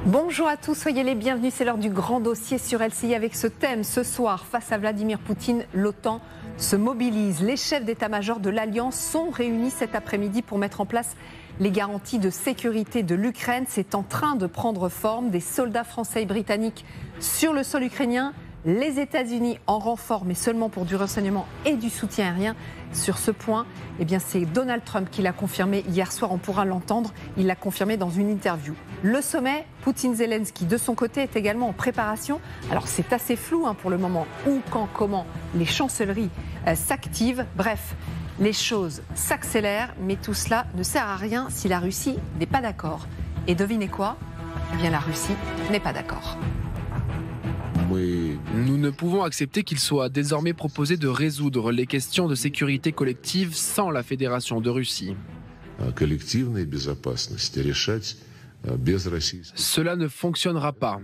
Bonjour à tous, soyez les bienvenus. C'est l'heure du grand dossier sur LCI avec ce thème. Ce soir, face à Vladimir Poutine, l'OTAN se mobilise. Les chefs d'état-major de l'Alliance sont réunis cet après-midi pour mettre en place les garanties de sécurité de l'Ukraine. C'est en train de prendre forme. Des soldats français et britanniques sur le sol ukrainien. Les États-Unis en renfort, mais seulement pour du renseignement et du soutien aérien. Sur ce point, c'est Donald Trump qui l'a confirmé hier soir, on pourra l'entendre. Il l'a confirmé dans une interview. Le sommet, Poutine-Zelensky, de son côté, est également en préparation. Alors c'est assez flou pour le moment, où, quand, comment les chancelleries s'activent. Bref, les choses s'accélèrent, mais tout cela ne sert à rien si la Russie n'est pas d'accord. Et devinez quoi ? La Russie n'est pas d'accord. Nous ne pouvons accepter qu'il soit désormais proposé de résoudre les questions de sécurité collective sans la Fédération de Russie. Cela ne fonctionnera pas.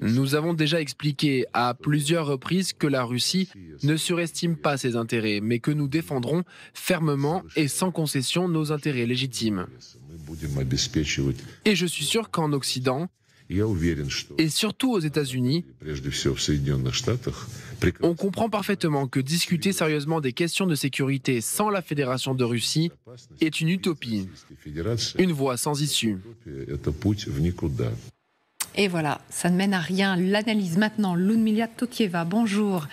Nous avons déjà expliqué à plusieurs reprises que la Russie ne surestime pas ses intérêts, mais que nous défendrons fermement et sans concession nos intérêts légitimes. Et je suis sûr qu'en Occident, et surtout aux États-Unis, on comprend parfaitement que discuter sérieusement des questions de sécurité sans la Fédération de Russie est une utopie, une voie sans issue. Et voilà, ça ne mène à rien. L'analyse maintenant, Ludmila Tokieva, bonjour.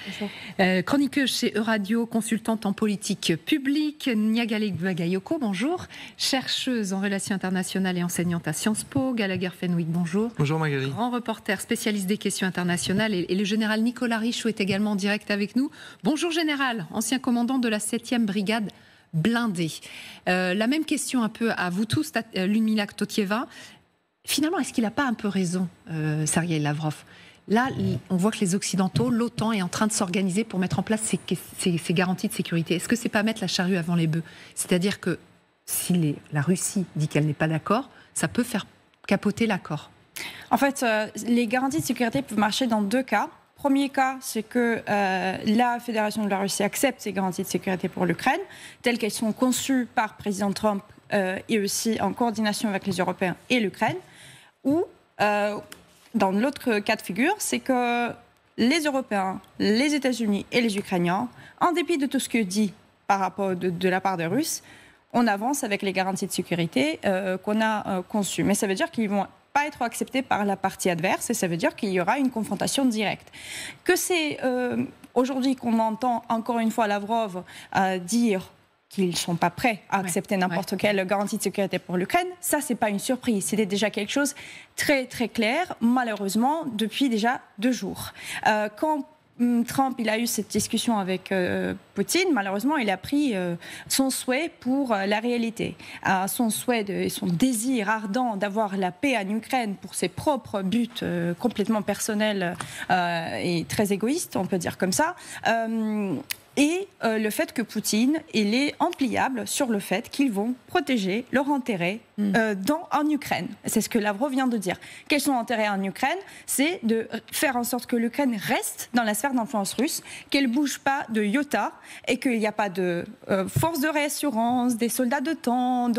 Chroniqueuse chez Euradio, consultante en politique publique. Niagale Bagayoko, bonjour. Chercheuse en relations internationales et enseignante à Sciences Po. Gallagher Fenwick, bonjour. Bonjour Magali. Grand reporter, spécialiste des questions internationales. Et le général Nicolas Richaud est également en direct avec nous. Bonjour général, ancien commandant de la 7e brigade blindée. La même question un peu à vous tous, Ludmila Tokieva. Finalement, est-ce qu'il n'a pas un peu raison, Sergueï Lavrov ? Là, on voit que les Occidentaux, l'OTAN est en train de s'organiser pour mettre en place ces garanties de sécurité. Est-ce que c'est pas mettre la charrue avant les bœufs ? C'est-à-dire que si la Russie dit qu'elle n'est pas d'accord, ça peut faire capoter l'accord. En fait, les garanties de sécurité peuvent marcher dans deux cas. Premier cas, c'est que la Fédération de la Russie accepte ces garanties de sécurité pour l'Ukraine, telles qu'elles sont conçues par le président Trump et aussi en coordination avec les Européens et l'Ukraine. Ou, dans l'autre cas de figure, c'est que les Européens, les États-Unis et les Ukrainiens, en dépit de tout ce que dit par rapport de la part des Russes, on avance avec les garanties de sécurité qu'on a conçues. Mais ça veut dire qu'ils vont pas être acceptés par la partie adverse et ça veut dire qu'il y aura une confrontation directe. Que c'est aujourd'hui qu'on entend encore une fois Lavrov dire qu'ils ne sont pas prêts à accepter n'importe quelle garantie de sécurité pour l'Ukraine, ça, c'est pas une surprise. C'était déjà quelque chose très, très clair, malheureusement, depuis déjà 2 jours. Quand Trump il a eu cette discussion avec Poutine, malheureusement, il a pris son souhait pour la réalité. Son souhait et son désir ardent d'avoir la paix en Ukraine pour ses propres buts complètement personnels et très égoïstes, on peut dire comme ça. Et le fait que Poutine, il est impliable sur le fait qu'ils vont protéger leur intérêt en Ukraine. C'est ce que Lavrov vient de dire. Quels sont les intérêts en Ukraine ? C'est de faire en sorte que l'Ukraine reste dans la sphère d'influence russe, qu'elle ne bouge pas de iota et qu'il n'y a pas de force de réassurance, des soldats de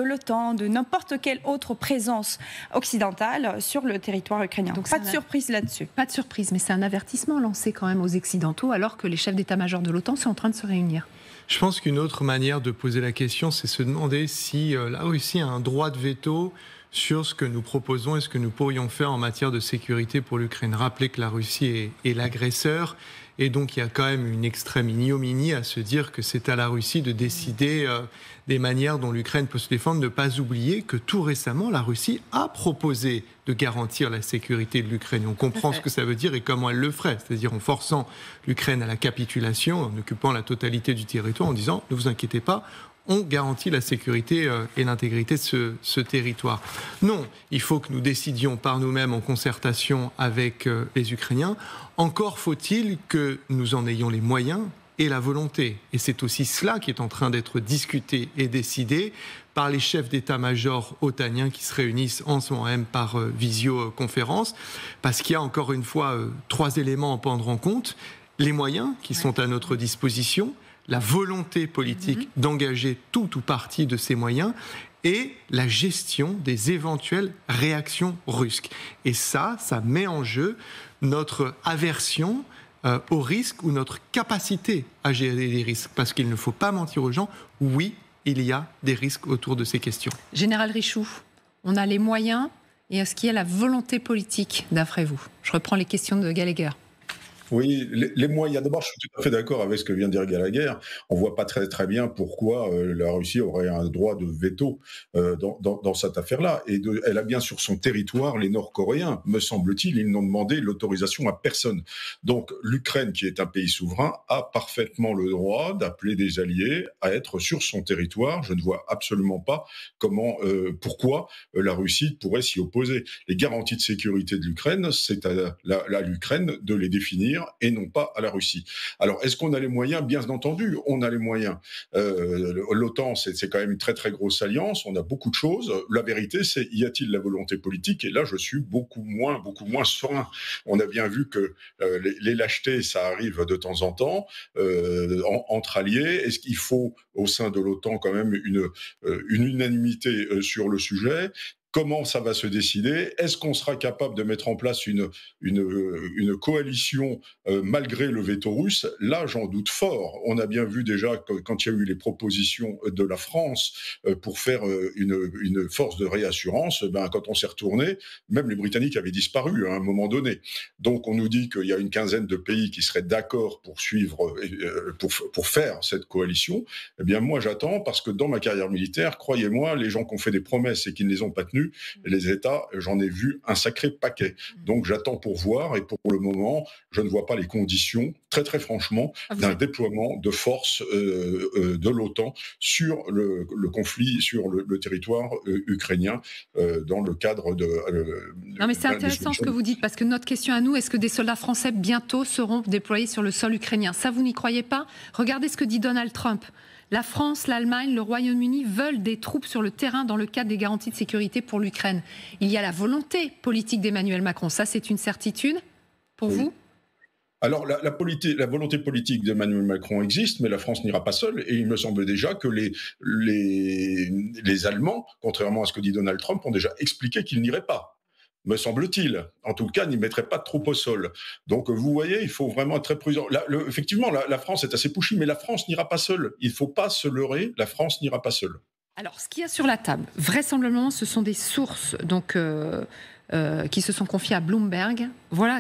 l'OTAN, de n'importe quelle autre présence occidentale sur le territoire ukrainien. Donc, pas de surprise là-dessus. Pas de surprise, mais c'est un avertissement lancé quand même aux Occidentaux alors que les chefs d'état-major de l'OTAN sont en train de se réunir. Je pense qu'une autre manière de poser la question, c'est se demander si la Russie a un droit de veto sur ce que nous proposons et ce que nous pourrions faire en matière de sécurité pour l'Ukraine. Rappelez que la Russie est l'agresseur et donc il y a quand même une extrême ignominie à se dire que c'est à la Russie de décider des manières dont l'Ukraine peut se défendre. Ne pas oublier que tout récemment, la Russie a proposé de garantir la sécurité de l'Ukraine. On comprend ce que ça veut dire et comment elle le ferait, c'est-à-dire en forçant l'Ukraine à la capitulation, en occupant la totalité du territoire, en disant « ne vous inquiétez pas ». On garantit la sécurité et l'intégrité de ce territoire. Non, il faut que nous décidions par nous-mêmes en concertation avec les Ukrainiens. Encore faut-il que nous en ayons les moyens et la volonté. Et c'est aussi cela qui est en train d'être discuté et décidé par les chefs d'état-major otaniens qui se réunissent en ce moment même par visioconférence, parce qu'il y a encore une fois 3 éléments à prendre en compte. Les moyens qui sont à notre disposition, la volonté politique d'engager tout ou partie de ces moyens et la gestion des éventuelles réactions russes. Et ça met en jeu notre aversion au risque ou notre capacité à gérer les risques. Parce qu'il ne faut pas mentir aux gens, oui, il y a des risques autour de ces questions. Général Richoux, on a les moyens et est-ce qu'il y a la volonté politique, d'après vous? Je reprends les questions de Gallagher. Oui, les moyens. D'abord, je suis tout à fait d'accord avec ce que vient de dire Gallagher. On voit pas très bien pourquoi la Russie aurait un droit de veto dans cette affaire-là. Et elle a bien sur son territoire les Nord-Coréens, me semble-t-il. Ils n'ont demandé l'autorisation à personne. Donc, l'Ukraine, qui est un pays souverain, a parfaitement le droit d'appeler des alliés à être sur son territoire. Je ne vois absolument pas pourquoi la Russie pourrait s'y opposer. Les garanties de sécurité de l'Ukraine, c'est à l'Ukraine de les définir et non pas à la Russie. Alors, est-ce qu'on a les moyens? Bien entendu, on a les moyens. L'OTAN, c'est quand même une très très grosse alliance, on a beaucoup de choses. La vérité, c'est y a-t-il la volonté politique? Et là, je suis beaucoup moins serein. On a bien vu que les lâchetés, ça arrive de temps en temps, entre alliés. Est-ce qu'il faut, au sein de l'OTAN, quand même une unanimité sur le sujet? Comment ça va se décider? Est-ce qu'on sera capable de mettre en place une coalition malgré le veto russe? Là, j'en doute fort. On a bien vu déjà quand il y a eu les propositions de la France pour faire une force de réassurance, quand on s'est retourné, même les Britanniques avaient disparu à un moment donné. Donc on nous dit qu'il y a une quinzaine de pays qui seraient d'accord pour suivre, pour faire cette coalition. Eh bien moi j'attends, parce que dans ma carrière militaire, croyez-moi, les gens qui ont fait des promesses et qui ne les ont pas tenues, les États, j'en ai vu un sacré paquet. Donc j'attends pour voir, et pour le moment, je ne vois pas les conditions, très très franchement, d'un déploiement de forces de l'OTAN sur le conflit, sur le territoire ukrainien, dans le cadre de... non mais c'est intéressant ce que vous dites, parce que notre question à nous, est-ce que des soldats français bientôt seront déployés sur le sol ukrainien? Ça, vous n'y croyez pas? Regardez ce que dit Donald Trump. La France, l'Allemagne, le Royaume-Uni veulent des troupes sur le terrain dans le cadre des garanties de sécurité pour l'Ukraine. Il y a la volonté politique d'Emmanuel Macron. Ça, c'est une certitude pour vous? Alors, la volonté politique d'Emmanuel Macron existe, mais la France n'ira pas seule. Et il me semble déjà que les Allemands, contrairement à ce que dit Donald Trump, ont déjà expliqué qu'ils n'iraient pas. Me semble-t-il. En tout cas, n'y mettrait pas de troupes au sol. Donc, vous voyez, il faut vraiment être très prudent. Effectivement, la France est assez pushy, mais la France n'ira pas seule. Il ne faut pas se leurrer, la France n'ira pas seule. Alors, ce qu'il y a sur la table, vraisemblablement, ce sont des sources qui se sont confiées à Bloomberg. Voilà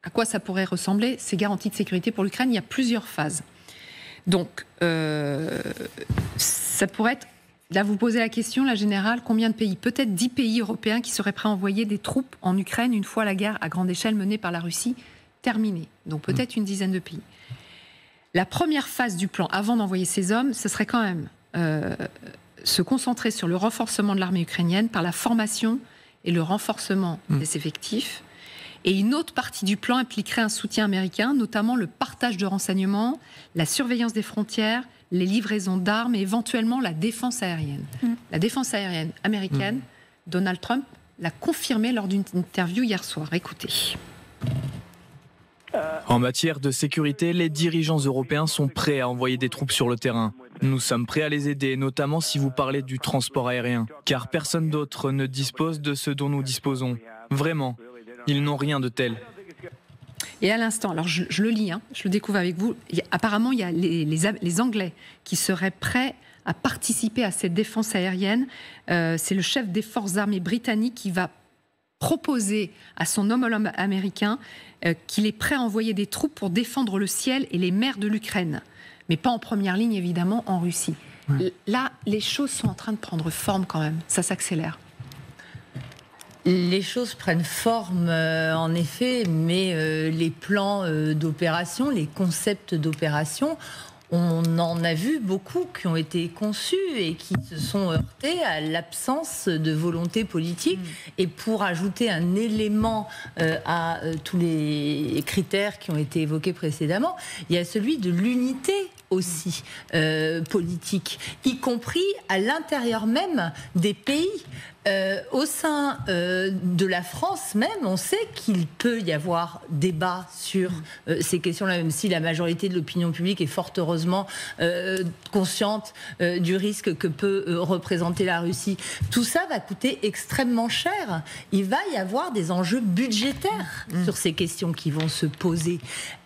à quoi ça pourrait ressembler, ces garanties de sécurité pour l'Ukraine. Il y a plusieurs phases. Donc, ça pourrait être... Là, vous posez la question, la générale, combien de pays? Peut-être 10 pays européens qui seraient prêts à envoyer des troupes en Ukraine une fois la guerre à grande échelle menée par la Russie terminée. Donc peut-être une dizaine de pays. La première phase du plan, avant d'envoyer ces hommes, ce serait quand même se concentrer sur le renforcement de l'armée ukrainienne par la formation et le renforcement des effectifs. Et une autre partie du plan impliquerait un soutien américain, notamment le partage de renseignements, la surveillance des frontières, les livraisons d'armes et éventuellement la défense aérienne. La défense aérienne américaine, Donald Trump l'a confirmé lors d'une interview hier soir. Écoutez. En matière de sécurité, les dirigeants européens sont prêts à envoyer des troupes sur le terrain. Nous sommes prêts à les aider, notamment si vous parlez du transport aérien, car personne d'autre ne dispose de ce dont nous disposons. Vraiment, ils n'ont rien de tel. Et à l'instant, alors je le lis, je le découvre avec vous, apparemment il y a les Anglais qui seraient prêts à participer à cette défense aérienne. C'est le chef des forces armées britanniques qui va proposer à son homologue américain qu'il est prêt à envoyer des troupes pour défendre le ciel et les mers de l'Ukraine. Mais pas en première ligne, évidemment, en Russie. Là, les choses sont en train de prendre forme quand même, ça s'accélère. Les choses prennent forme, en effet, mais les plans d'opération, les concepts d'opération, on en a vu beaucoup qui ont été conçus et qui se sont heurtés à l'absence de volonté politique. Et pour ajouter un élément à tous les critères qui ont été évoqués précédemment, il y a celui de l'unité aussi politique, y compris à l'intérieur même des pays. Au sein de la France même, on sait qu'il peut y avoir débat sur ces questions-là, même si la majorité de l'opinion publique est fort heureusement consciente du risque que peut représenter la Russie. Tout ça va coûter extrêmement cher. Il va y avoir des enjeux budgétaires sur ces questions qui vont se poser.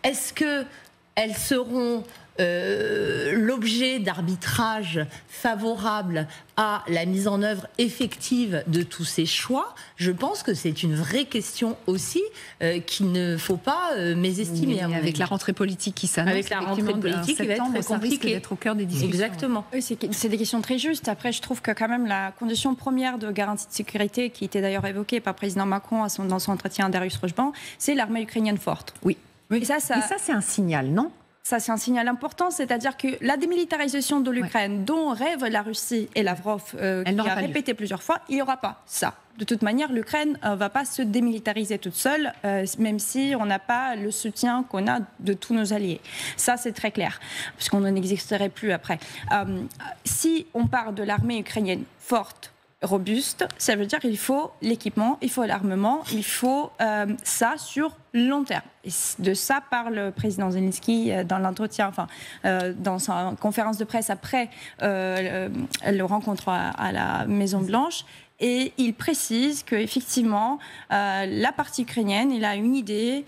Est-ce qu'elles seront l'objet d'arbitrage favorable à la mise en œuvre effective de tous ces choix? Je pense que c'est une vraie question aussi qu'il ne faut pas mésestimer. Avec la rentrée politique qui s'annonce, avec la rentrée politique qui va être très compliquée, d'être au cœur des discussions. Exactement. Oui, c'est des questions très justes. Après, je trouve que quand même la condition première de garantie de sécurité, qui était d'ailleurs évoquée par le président Macron dans son entretien à Darius Rochban, c'est l'armée ukrainienne forte. Oui. Et ça c'est un signal, non ? Ça, c'est un signal important, c'est-à-dire que la démilitarisation de l'Ukraine, dont rêve la Russie et Lavrov, qui a répété plusieurs fois, il n'y aura pas ça. De toute manière, l'Ukraine ne va pas se démilitariser toute seule, même si on n'a pas le soutien qu'on a de tous nos alliés. Ça, c'est très clair, puisqu'on n'existerait plus après. Si on parle de l'armée ukrainienne forte, robuste, ça veut dire qu'il faut l'équipement, il faut l'armement, il faut ça sur long terme. Et de ça parle le président Zelensky dans l'entretien, dans sa conférence de presse après le rencontre à la Maison-Blanche. Et il précise qu'effectivement, la partie ukrainienne, il a une idée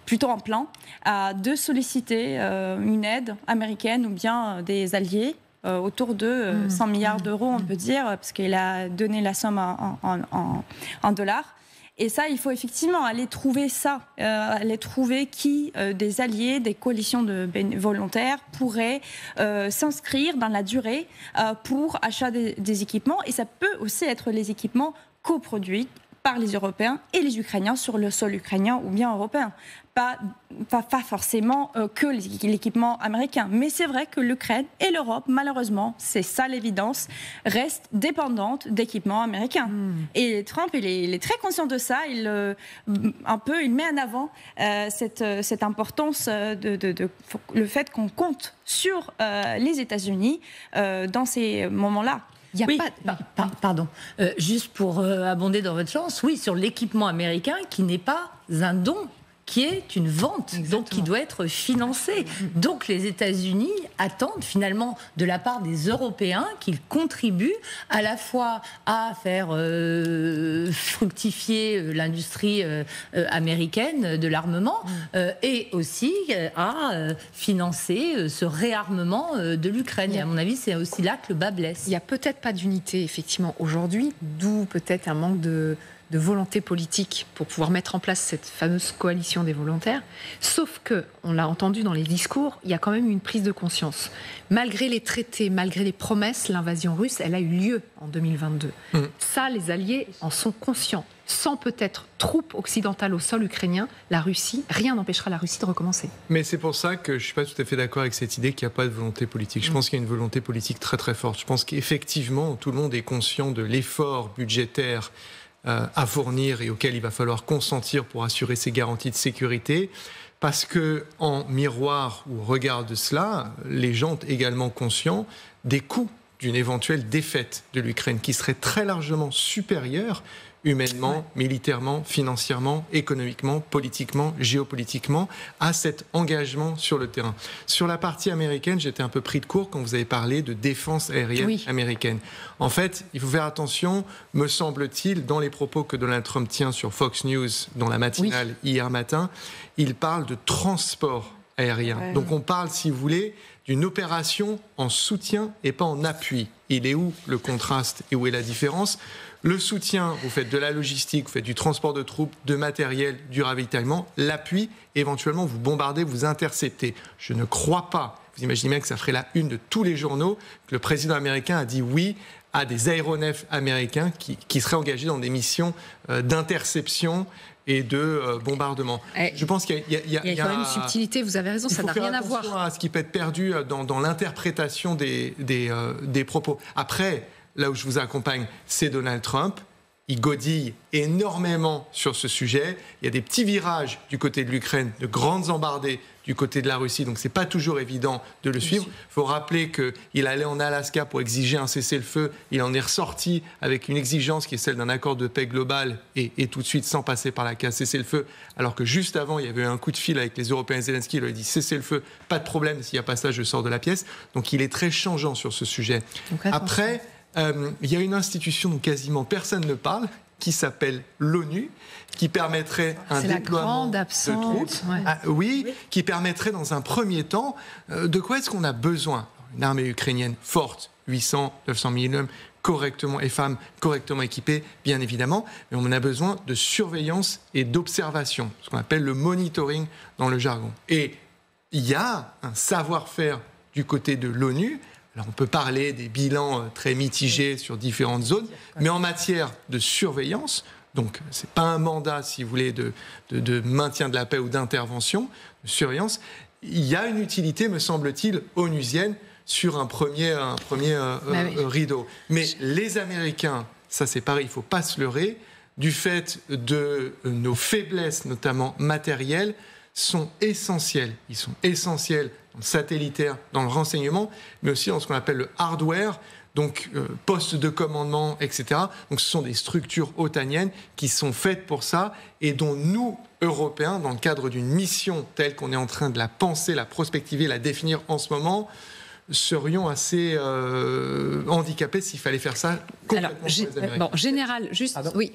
plutôt un plan, de solliciter une aide américaine ou bien des alliés autour de 100 milliards d'euros, on peut dire, parce qu'il a donné la somme en dollars. Et ça, il faut effectivement aller trouver ça, aller trouver qui des alliés, des coalitions de volontaires pourraient s'inscrire dans la durée pour achat des équipements. Et ça peut aussi être les équipements coproduits par les Européens et les Ukrainiens sur le sol ukrainien ou bien européen. Pas forcément que l'équipement américain. Mais c'est vrai que l'Ukraine et l'Europe, malheureusement, c'est ça l'évidence, restent dépendantes d'équipements américains. Et Trump, il est très conscient de ça. Il met en avant cette importance le fait qu'on compte sur les États-Unis dans ces moments-là. Pardon. Juste pour abonder dans votre sens, oui, sur l'équipement américain qui n'est pas un don, qui est une vente, donc qui doit être financée. Donc les États-Unis attendent finalement de la part des Européens qu'ils contribuent à la fois à faire fructifier l'industrie américaine de l'armement et aussi à financer ce réarmement de l'Ukraine. Et à mon avis, c'est aussi là que le bas blesse. Il n'y a peut-être pas d'unité, effectivement, aujourd'hui, d'où peut-être un manque de volonté politique pour pouvoir mettre en place cette fameuse coalition des volontaires. Sauf que, on l'a entendu dans les discours, il y a quand même une prise de conscience. Malgré les traités, malgré les promesses, l'invasion russe, elle a eu lieu en 2022. Ça, les Alliés en sont conscients. Sans peut-être troupes occidentales au sol ukrainien, rien n'empêchera la Russie de recommencer. Mais c'est pour ça que je ne suis pas tout à fait d'accord avec cette idée qu'il n'y a pas de volonté politique. Je pense qu'il y a une volonté politique très très forte. Je pense qu'effectivement, tout le monde est conscient de l'effort budgétaire à fournir et auquel il va falloir consentir pour assurer ces garanties de sécurité, parce que en miroir ou regard de cela, les gens sont également conscients des coûts d'une éventuelle défaite de l'Ukraine qui serait très largement supérieure humainement, militairement, financièrement, économiquement, politiquement, géopolitiquement, à cet engagement sur le terrain. Sur la partie américaine, j'étais un peu pris de court quand vous avez parlé de défense aérienne américaine. En fait, il faut faire attention, me semble-t-il, dans les propos que Donald Trump tient sur Fox News, dans la matinale hier matin, il parle de transport aérien. Donc on parle, si vous voulez, d'une opération en soutien et pas en appui. Il est où le contraste et où est la différence ? Le soutien, vous faites de la logistique, vous faites du transport de troupes, de matériel, du ravitaillement. L'appui, éventuellement, vous bombardez, vous interceptez. Je ne crois pas, vous imaginez bien que ça ferait la une de tous les journaux, que le président américain a dit oui à des aéronefs américains qui seraient engagés dans des missions d'interception et de bombardement. Je pense qu'il y a quand même une subtilité, vous avez raison, ça n'a rien à voir. Il faut faire attention à ce qui peut être perdu dans l'interprétation des propos. Après, là où je vous accompagne, c'est Donald Trump. il godille énormément sur ce sujet. Il y a des petits virages du côté de l'Ukraine, de grandes embardées du côté de la Russie, donc c'est pas toujours évident de le suivre. Il faut rappeler qu'il allait en Alaska pour exiger un cessez-le-feu, il en est ressorti avec une exigence qui est celle d'un accord de paix global et tout de suite sans passer par la case cessez-le-feu, alors que juste avant il y avait eu un coup de fil avec les Européens. Zelensky, il lui a dit cessez-le-feu, pas de problème, s'il n'y a pas ça je sors de la pièce. Donc il est très changeant sur ce sujet. Après, il y a une institution dont quasiment personne ne parle, qui s'appelle l'ONU, qui permettrait un déploiement de troupes, qui permettrait dans un premier temps, de quoi est-ce qu'on a besoin ? Une armée ukrainienne forte, 800, 900 000 hommes, correctement, et femmes correctement équipées, bien évidemment, mais on a besoin de surveillance et d'observation, ce qu'on appelle le monitoring dans le jargon. Et il y a un savoir-faire du côté de l'ONU. Alors on peut parler des bilans très mitigés sur différentes zones, mais en matière de surveillance, donc ce n'est pas un mandat, si vous voulez, de maintien de la paix ou d'intervention, de surveillance, il y a une utilité, me semble-t-il, onusienne sur un premier rideau. Mais les Américains, ça c'est pareil, il ne faut pas se leurrer, du fait de nos faiblesses, notamment matérielles, sont essentiels. Ils sont essentiels dans le satellitaire, dans le renseignement, mais aussi dans ce qu'on appelle le hardware, donc poste de commandement, etc. Donc ce sont des structures otaniennes qui sont faites pour ça et dont nous, Européens, dans le cadre d'une mission telle qu'on est en train de la penser, la prospectiver, la définir en ce moment, serions assez handicapés s'il fallait faire ça complètement pour les Américains. Général, juste... Oui.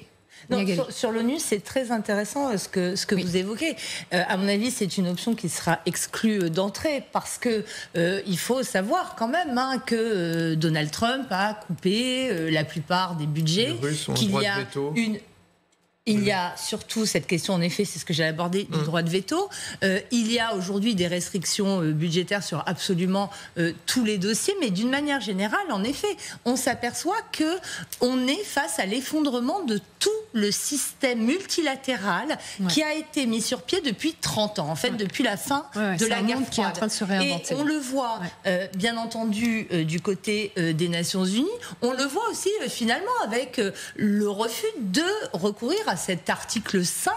Non, sur l'ONU, c'est très intéressant ce que vous évoquez. À mon avis, c'est une option qui sera exclue d'entrée parce que il faut savoir quand même que Donald Trump a coupé la plupart des budgets. Les Russes ont le droit de veto. Il y a surtout cette question, en effet, c'est ce que j'ai abordé, du droit de veto. Il y a aujourd'hui des restrictions budgétaires sur absolument tous les dossiers, mais d'une manière générale, en effet, on s'aperçoit qu'on est face à l'effondrement de tout le système multilatéral qui a été mis sur pied depuis 30 ans, en fait, depuis la fin de la guerre froide. Qui est en train de se réinventer. Et on le voit, bien entendu, du côté des Nations Unies. On le voit aussi, finalement, avec le refus de recourir à cet article 5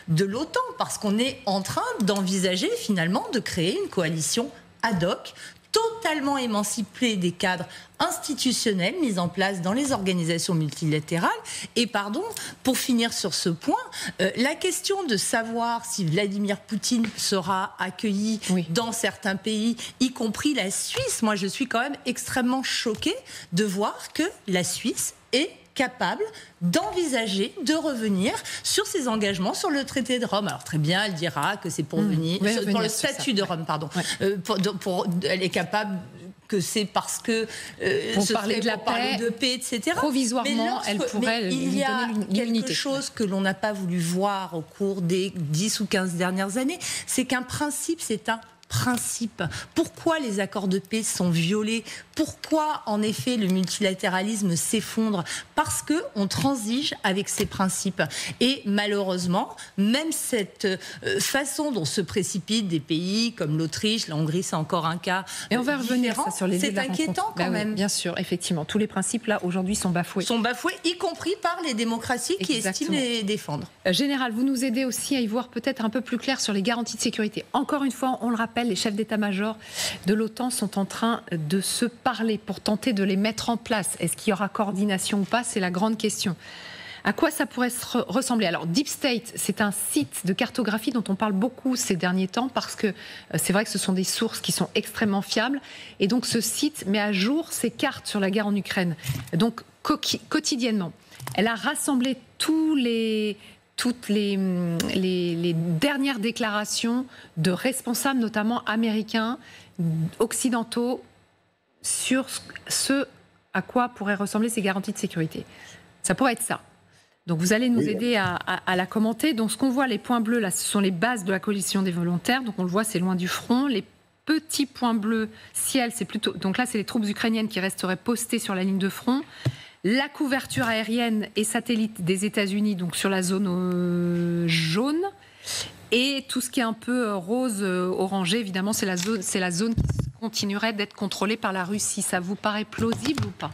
de l'OTAN, parce qu'on est en train d'envisager, finalement, de créer une coalition ad hoc, totalement émancipée des cadres institutionnels mis en place dans les organisations multilatérales. Et pour finir sur ce point, la question de savoir si Vladimir Poutine sera accueilli dans certains pays, y compris la Suisse, moi je suis quand même extrêmement choquée de voir que la Suisse est capable d'envisager de revenir sur ses engagements sur le traité de Rome. Alors très bien, elle dira que c'est pour pour le statut de Rome, pardon. Elle est capable que c'est parce que pour parler de paix, etc. Provisoirement, elle pourrait il y a quelque chose que l'on n'a pas voulu voir au cours des 10 ou 15 dernières années, c'est qu'un principe, c'est un principe. Pourquoi les accords de paix sont violés ? Pourquoi, en effet, le multilatéralisme s'effondre ? Parce qu'on transige avec ces principes. Et malheureusement, même cette façon dont se précipitent des pays comme l'Autriche, la Hongrie, c'est encore un cas et on va revenir ça sur les c'est inquiétant quand même. Bien sûr, effectivement. Tous les principes, là, aujourd'hui, sont bafoués. Sont bafoués, y compris par les démocraties qui estiment les défendre. Général, vous nous aidez aussi à y voir peut-être un peu plus clair sur les garanties de sécurité. Encore une fois, on le rappelle, les chefs d'état-major de l'OTAN sont en train de se parler pour tenter de les mettre en place. Est-ce qu'il y aura coordination ou pas ? C'est la grande question. À quoi ça pourrait ressembler ? Alors, Deep State, c'est un site de cartographie dont on parle beaucoup ces derniers temps parce que c'est vrai que ce sont des sources qui sont extrêmement fiables. Et donc, ce site met à jour ses cartes sur la guerre en Ukraine. Donc, quotidiennement, elle a rassemblé toutes les dernières déclarations de responsables, notamment américains, occidentaux, sur ce à quoi pourraient ressembler ces garanties de sécurité. Ça pourrait être ça. Donc vous allez nous aider à la commenter. Donc ce qu'on voit, les points bleus, là, ce sont les bases de la coalition des volontaires. Donc on le voit, c'est loin du front. Les petits points bleus, ciel, c'est plutôt... Donc là, c'est les troupes ukrainiennes qui resteraient postées sur la ligne de front. La couverture aérienne et satellite des États-Unis, donc sur la zone jaune. Et tout ce qui est un peu rose, orangé, évidemment, c'est la zone qui continuerait d'être contrôlée par la Russie. Ça vous paraît plausible ou pas ?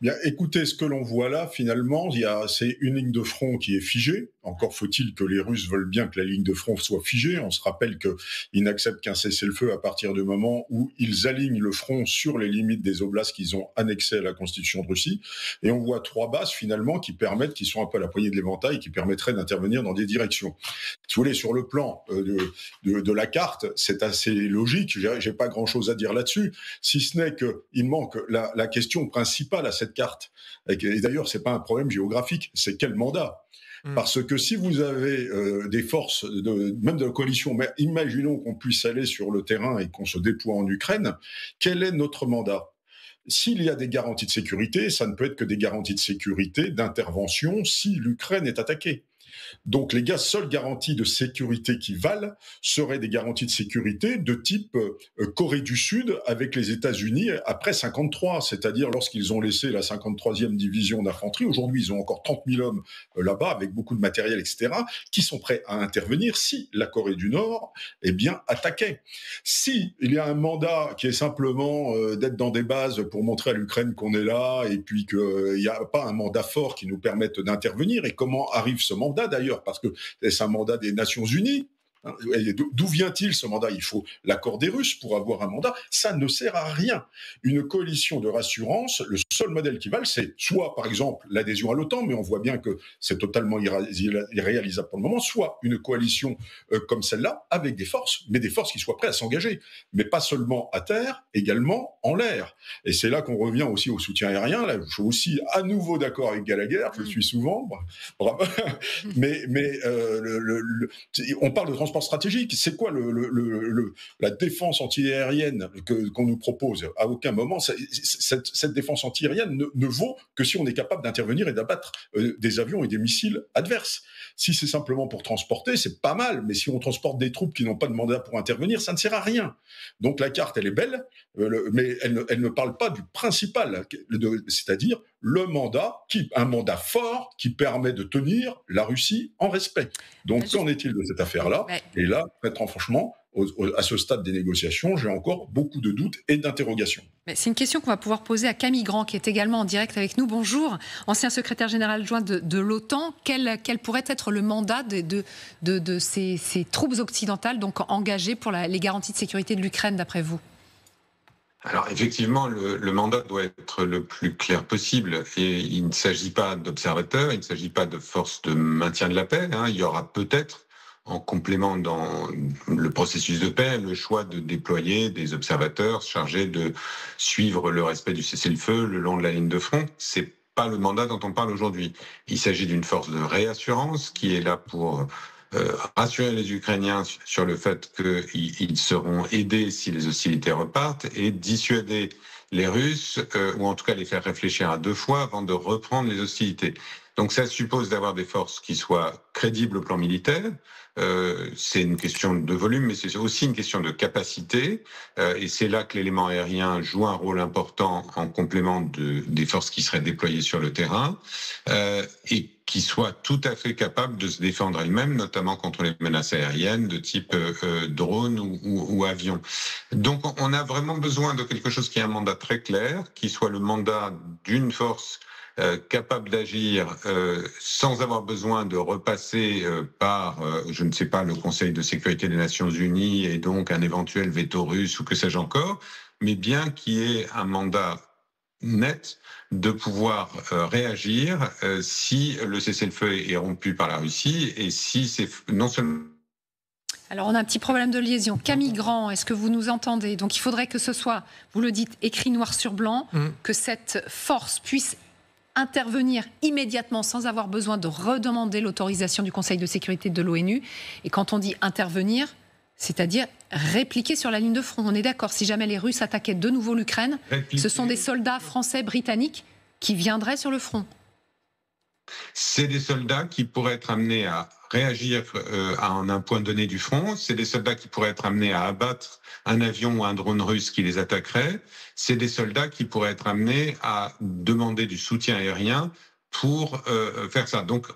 Bien, écoutez, ce que l'on voit là, finalement, c'est une ligne de front qui est figée. Encore faut-il que les Russes veulent bien que la ligne de front soit figée. On se rappelle qu'ils n'acceptent qu'un cessez-le-feu à partir du moment où ils alignent le front sur les limites des oblasts qu'ils ont annexés à la Constitution de Russie. Et on voit 3 bases, finalement, qui sont un peu à la poignée de l'éventail, qui permettraient d'intervenir dans des directions. Si vous voulez, sur le plan de la carte, c'est assez logique. J'ai pas grand-chose à dire là-dessus, si ce n'est qu'il manque la question principale à cette carte. Et d'ailleurs, c'est pas un problème géographique, c'est quel mandat. Parce que si vous avez des forces, même de la coalition, mais imaginons qu'on puisse aller sur le terrain et qu'on se déploie en Ukraine, quel est notre mandat ? S'il y a des garanties de sécurité, ça ne peut être que des garanties de sécurité, d'intervention, si l'Ukraine est attaquée. Donc les seules garanties de sécurité qui valent seraient des garanties de sécurité de type Corée du Sud avec les États-Unis après 53, c'est-à-dire lorsqu'ils ont laissé la 53e division d'infanterie. Aujourd'hui, ils ont encore 30 000 hommes là-bas avec beaucoup de matériel, etc., qui sont prêts à intervenir si la Corée du Nord, attaquait. Si il y a un mandat qui est simplement d'être dans des bases pour montrer à l'Ukraine qu'on est là et puis qu'il n'y a pas un mandat fort qui nous permette d'intervenir, et comment arrive ce mandat d'ailleurs, parce que c'est un mandat des Nations Unies. D'où vient-il ce mandat ? Il faut l'accord des Russes pour avoir un mandat. Ça ne sert à rien. Une coalition de rassurance, le seul modèle qui vale, c'est soit, par exemple, l'adhésion à l'OTAN, mais on voit bien que c'est totalement irréalisable pour le moment, soit une coalition comme celle-là, avec des forces, mais des forces qui soient prêtes à s'engager. Mais pas seulement à terre, également en l'air. Et c'est là qu'on revient aussi au soutien aérien. Là, je suis aussi à nouveau d'accord avec Gallagher, je le suis souvent. Mais on parle de transport stratégique. C'est quoi la défense antiaérienne qu'on nous propose ? À aucun moment, cette défense antiaérienne ne vaut que si on est capable d'intervenir et d'abattre des avions et des missiles adverses. Si c'est simplement pour transporter, c'est pas mal, mais si on transporte des troupes qui n'ont pas de mandat pour intervenir, ça ne sert à rien. Donc la carte, elle est belle, mais elle ne parle pas du principal, c'est-à-dire un mandat fort qui permet de tenir la Russie en respect. Donc qu'en est-il de cette affaire-là ? Et là, très franchement, à ce stade des négociations, j'ai encore beaucoup de doutes et d'interrogations. C'est une question qu'on va pouvoir poser à Camille Grand, qui est également en direct avec nous. Bonjour, ancien secrétaire général adjoint de l'OTAN. Quel pourrait être le mandat de ces troupes occidentales donc engagées pour les garanties de sécurité de l'Ukraine, d'après vous ? Alors effectivement, le mandat doit être le plus clair possible, et il ne s'agit pas d'observateurs, il ne s'agit pas de forces de maintien de la paix. Il y aura peut-être, en complément dans le processus de paix, le choix de déployer des observateurs chargés de suivre le respect du cessez-le-feu le long de la ligne de front. C'est pas le mandat dont on parle aujourd'hui. Il s'agit d'une force de réassurance qui est là pour rassurer les Ukrainiens sur le fait qu'ils seront aidés si les hostilités repartent, et dissuader les Russes, ou en tout cas les faire réfléchir à 2 fois avant de reprendre les hostilités. Donc ça suppose d'avoir des forces qui soient crédibles au plan militaire. C'est une question de volume, mais c'est aussi une question de capacité. Et c'est là que l'élément aérien joue un rôle important en complément des forces qui seraient déployées sur le terrain, et qui soient tout à fait capables de se défendre elles-mêmes, notamment contre les menaces aériennes de type drone ou avion. Donc on a vraiment besoin de quelque chose qui ait un mandat très clair, qui soit le mandat d'une force capable d'agir sans avoir besoin de repasser par, je ne sais pas, le Conseil de sécurité des Nations Unies et donc un éventuel veto russe ou que sais-je encore, mais bien qu'il y ait un mandat net de pouvoir réagir si le cessez-le-feu est rompu par la Russie, et si c'est non seulement... Alors, on a un petit problème de liaison. Camille Grand, est-ce que vous nous entendez ? Donc, il faudrait que ce soit, vous le dites, écrit noir sur blanc, que cette force puisse intervenir immédiatement sans avoir besoin de redemander l'autorisation du Conseil de sécurité de l'ONU. Et quand on dit intervenir, c'est-à-dire répliquer sur la ligne de front. On est d'accord, si jamais les Russes attaquaient de nouveau l'Ukraine, ce sont des soldats français, britanniques qui viendraient sur le front. C'est des soldats qui pourraient être amenés à réagir à un point donné du front. C'est des soldats qui pourraient être amenés à abattre un avion ou un drone russe qui les attaquerait. C'est des soldats qui pourraient être amenés à demander du soutien aérien pour faire ça. Donc,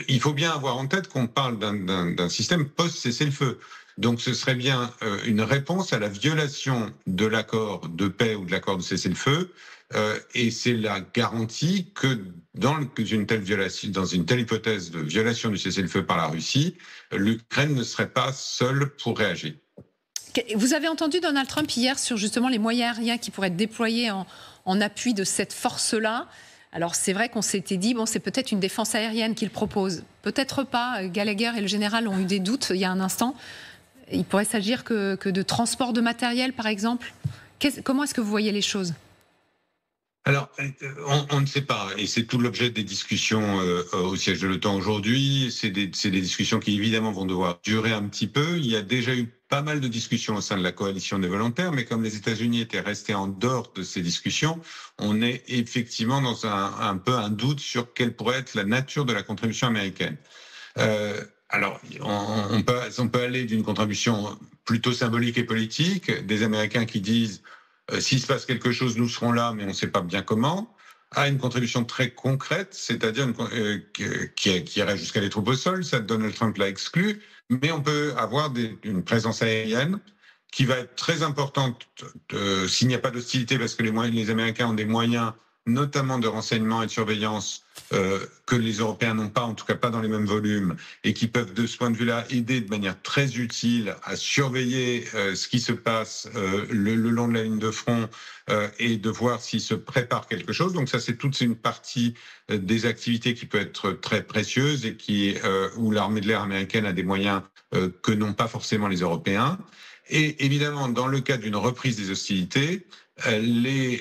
il faut bien avoir en tête qu'on parle d'un système post-cessez-le-feu. Donc ce serait bien une réponse à la violation de l'accord de paix ou de l'accord de cessez-le-feu. Et c'est la garantie que dans une telle hypothèse de violation du cessez-le-feu par la Russie, l'Ukraine ne serait pas seule pour réagir. Vous avez entendu Donald Trump hier sur justement les moyens aériens qui pourraient être déployés en appui de cette force-là. Alors c'est vrai qu'on s'était dit, bon, c'est peut-être une défense aérienne qu'il propose. Peut-être pas. Gallagher et le général ont eu des doutes il y a un instant. Il pourrait s'agir que de transport de matériel, par exemple. Comment est-ce que vous voyez les choses ? Alors, on ne sait pas, et c'est tout l'objet des discussions au siège de l'OTAN aujourd'hui. C'est des discussions qui, évidemment, vont devoir durer un petit peu. Il y a déjà eu pas mal de discussions au sein de la coalition des volontaires, mais comme les États-Unis étaient restés en dehors de ces discussions, on est effectivement dans un peu un doute sur quelle pourrait être la nature de la contribution américaine. Alors, on peut aller d'une contribution plutôt symbolique et politique, des Américains qui disent s'il se passe quelque chose, nous serons là, mais on ne sait pas bien comment, à une contribution très concrète, c'est-à-dire qui irait jusqu'à des troupes au sol, ça Donald Trump l'a exclu, mais on peut avoir une présence aérienne qui va être très importante s'il n'y a pas d'hostilité, parce que les Américains ont des moyens, notamment de renseignement et de surveillance, que les Européens n'ont pas, en tout cas pas dans les mêmes volumes, et qui peuvent de ce point de vue-là aider de manière très utile à surveiller ce qui se passe le long de la ligne de front et de voir s'il se prépare quelque chose. Donc ça, c'est toute une partie des activités qui peut être très précieuse et où l'armée de l'air américaine a des moyens que n'ont pas forcément les Européens. Et évidemment, dans le cas d'une reprise des hostilités, les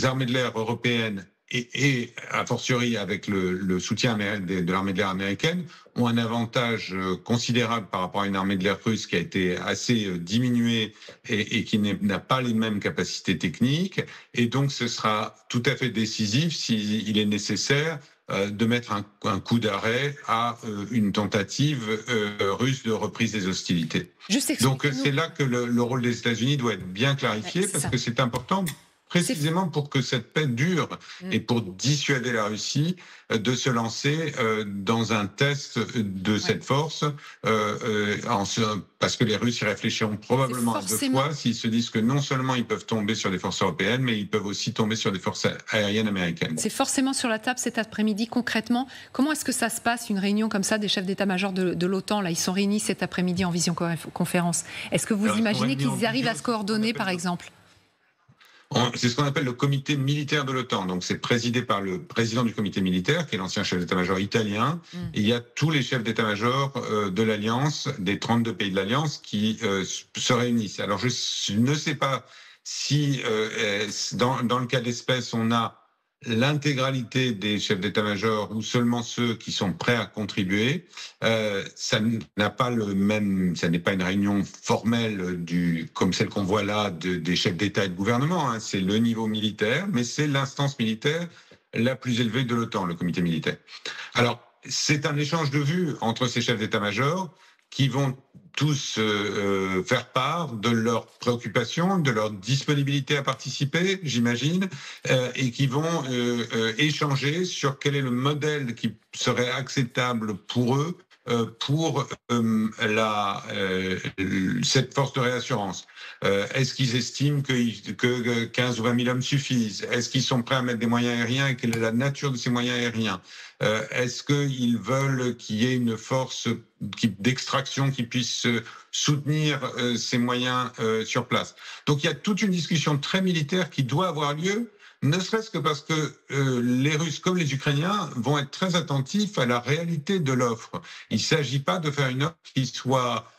armées de l'air européennes et a fortiori avec le soutien de l'armée de l'air américaine ont un avantage considérable par rapport à une armée de l'air russe qui a été assez diminuée et qui n'a pas les mêmes capacités techniques. Et donc ce sera tout à fait décisif s'il est nécessaire de mettre un coup d'arrêt à une tentative russe de reprise des hostilités. Donc c'est là que le rôle des États-Unis doit être bien clarifié, parce que c'est important précisément pour que cette paix dure et pour dissuader la Russie de se lancer dans un test de cette force, parce que les Russes y réfléchiront probablement à deux fois s'ils se disent que non seulement ils peuvent tomber sur des forces européennes, mais ils peuvent aussi tomber sur des forces aériennes américaines. C'est forcément sur la table cet après-midi. Concrètement, comment est-ce que ça se passe, une réunion comme ça des chefs d'état-major de l'OTAN? Là, ils sont réunis cet après-midi en visioconférence. Est-ce que vous imaginez qu'ils arrivent à se coordonner, par exemple? C'est ce qu'on appelle le comité militaire de l'OTAN. Donc, c'est présidé par le président du comité militaire, qui est l'ancien chef d'état-major italien. Et il y a tous les chefs d'état-major de l'Alliance, des 32 pays de l'Alliance, qui se réunissent. Alors, je ne sais pas si, dans le cas d'espèce, on a l'intégralité des chefs d'état-major ou seulement ceux qui sont prêts à contribuer. Ça n'a pas ça n'est pas une réunion formelle comme celle qu'on voit là des chefs d'État et de gouvernement. Hein. C'est le niveau militaire, mais c'est l'instance militaire la plus élevée de l'OTAN, le comité militaire. Alors, c'est un échange de vues entre ces chefs d'état-major qui vont tous faire part de leurs préoccupations, de leur disponibilité à participer, j'imagine, et qui vont échanger sur quel est le modèle qui serait acceptable pour eux pour cette force de réassurance. Est-ce qu'ils estiment que 15 ou 20 000 hommes suffisent? Est-ce qu'ils sont prêts à mettre des moyens aériens et quelle est la nature de ces moyens aériens? Est-ce qu'ils veulent qu'il y ait une force d'extraction qui puisse soutenir ces moyens sur place? Donc il y a toute une discussion très militaire qui doit avoir lieu, ne serait-ce que parce que les Russes comme les Ukrainiens vont être très attentifs à la réalité de l'offre. Il ne s'agit pas de faire une offre qui soit,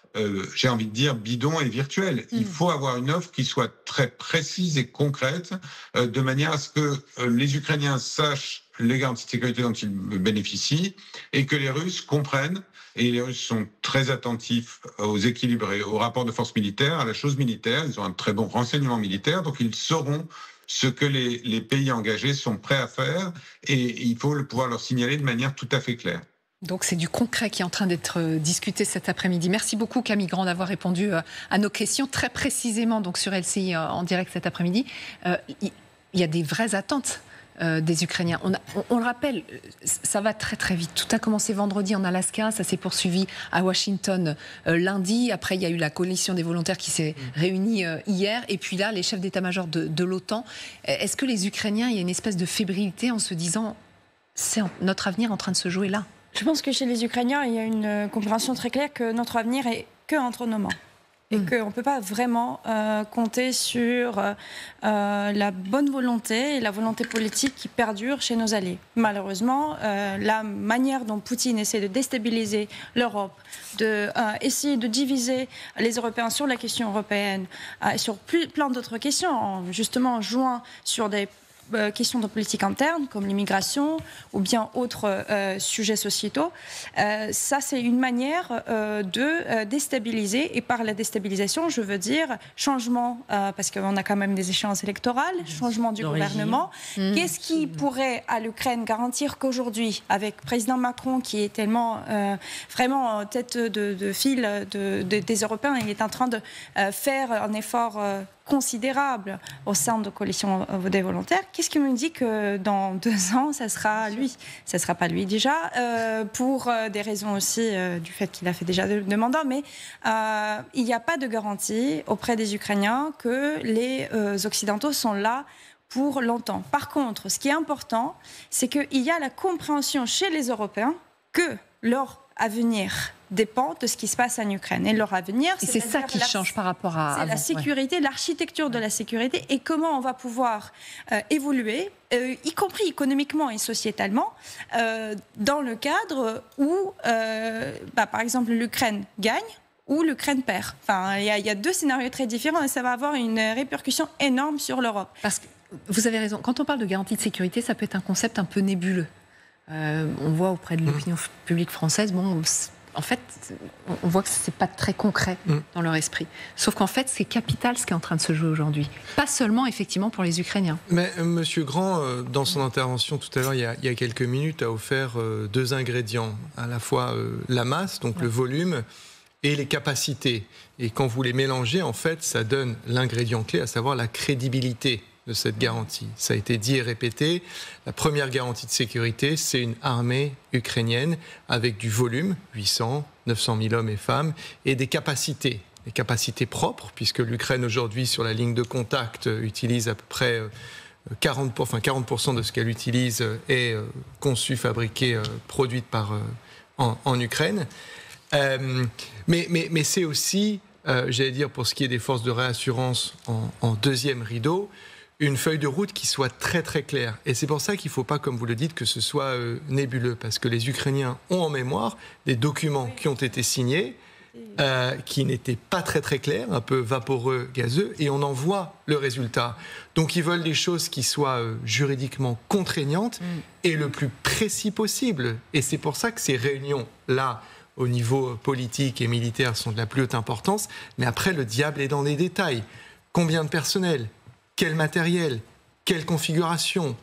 j'ai envie de dire, bidon et virtuelle. Il faut avoir une offre qui soit très précise et concrète, de manière à ce que les Ukrainiens sachent les garanties de sécurité dont ils bénéficient et que les Russes comprennent. Et les Russes sont très attentifs aux équilibres et aux rapports de force militaire, à la chose militaire. Ils ont un très bon renseignement militaire, donc ils sauront ce que les pays engagés sont prêts à faire, et il faut pouvoir leur signaler de manière tout à fait claire. Donc c'est du concret qui est en train d'être discuté cet après-midi. Merci beaucoup Camille Grand d'avoir répondu à nos questions très précisément donc sur LCI en direct cet après-midi. Il y a des vraies attentes des Ukrainiens. On le rappelle, ça va très très vite. Tout a commencé vendredi en Alaska, ça s'est poursuivi à Washington lundi. Après, il y a eu la coalition des volontaires qui s'est réunie hier. Et puis là, les chefs d'état-major de l'OTAN. Est-ce que les Ukrainiens, il y a une espèce de fébrilité en se disant c'est notre avenir en train de se jouer là? Je pense que chez les Ukrainiens, il y a une compréhension très claire que notre avenir est que entre nos mains. Et qu'on ne peut pas vraiment compter sur la bonne volonté et la volonté politique qui perdure chez nos alliés. Malheureusement, la manière dont Poutine essaie de déstabiliser l'Europe, essayer de diviser les Européens sur la question européenne et sur plein d'autres questions, justement en jouant sur des questions de politique interne, comme l'immigration ou bien autres sujets sociétaux. Ça, c'est une manière de déstabiliser. Et par la déstabilisation, je veux dire changement, parce qu'on a quand même des échéances électorales, changement du gouvernement. Qu'est-ce qui pourrait à l'Ukraine garantir qu'aujourd'hui, avec le président Macron qui est tellement vraiment en tête de file des Européens, il est en train de faire un effort considérable au sein de coalition des volontaires. Qu'est-ce qui me dit que dans 2 ans, ça sera lui? Ça ne sera pas lui déjà, pour des raisons aussi du fait qu'il a fait déjà 2 mandats, mais il n'y a pas de garantie auprès des Ukrainiens que les Occidentaux sont là pour longtemps. Par contre, ce qui est important, c'est qu'il y a la compréhension chez les Européens que leur avenir dépend de ce qui se passe en Ukraine. Et leur avenir, c'est ça qui change par rapport à avant. La sécurité, l'architecture de la sécurité et comment on va pouvoir évoluer, y compris économiquement et sociétalement, dans le cadre où, par exemple, l'Ukraine gagne ou l'Ukraine perd. Enfin, il y a 2 scénarios très différents et ça va avoir une répercussion énorme sur l'Europe. Parce que vous avez raison. Quand on parle de garantie de sécurité, ça peut être un concept un peu nébuleux. On voit auprès de l'opinion publique française, en fait, on voit que ce n'est pas très concret dans leur esprit. Sauf qu'en fait, c'est capital ce qui est en train de se jouer aujourd'hui. Pas seulement, effectivement, pour les Ukrainiens. Mais M. Grand, dans son intervention tout à l'heure, il y a quelques minutes, a offert 2 ingrédients. À la fois la masse, donc le volume, et les capacités. Et quand vous les mélangez, en fait, ça donne l'ingrédient clé, à savoir la crédibilité de cette garantie. Ça a été dit et répété. La première garantie de sécurité, c'est une armée ukrainienne avec du volume, 800, 900 000 hommes et femmes, et des capacités propres, puisque l'Ukraine aujourd'hui, sur la ligne de contact, utilise à peu près 40% de ce qu'elle utilise est conçu, fabriqué, produit en Ukraine. Mais c'est aussi, j'allais dire, pour ce qui est des forces de réassurance en deuxième rideau, une feuille de route qui soit très très claire. Et c'est pour ça qu'il ne faut pas, comme vous le dites, que ce soit nébuleux, parce que les Ukrainiens ont en mémoire des documents qui ont été signés, qui n'étaient pas très très clairs, un peu vaporeux, gazeux, et on en voit le résultat. Donc ils veulent des choses qui soient juridiquement contraignantes et le plus précis possible. Et c'est pour ça que ces réunions-là, au niveau politique et militaire, sont de la plus haute importance. Mais après, le diable est dans les détails. Combien de personnel ? Quel matériel? Quelle configuration?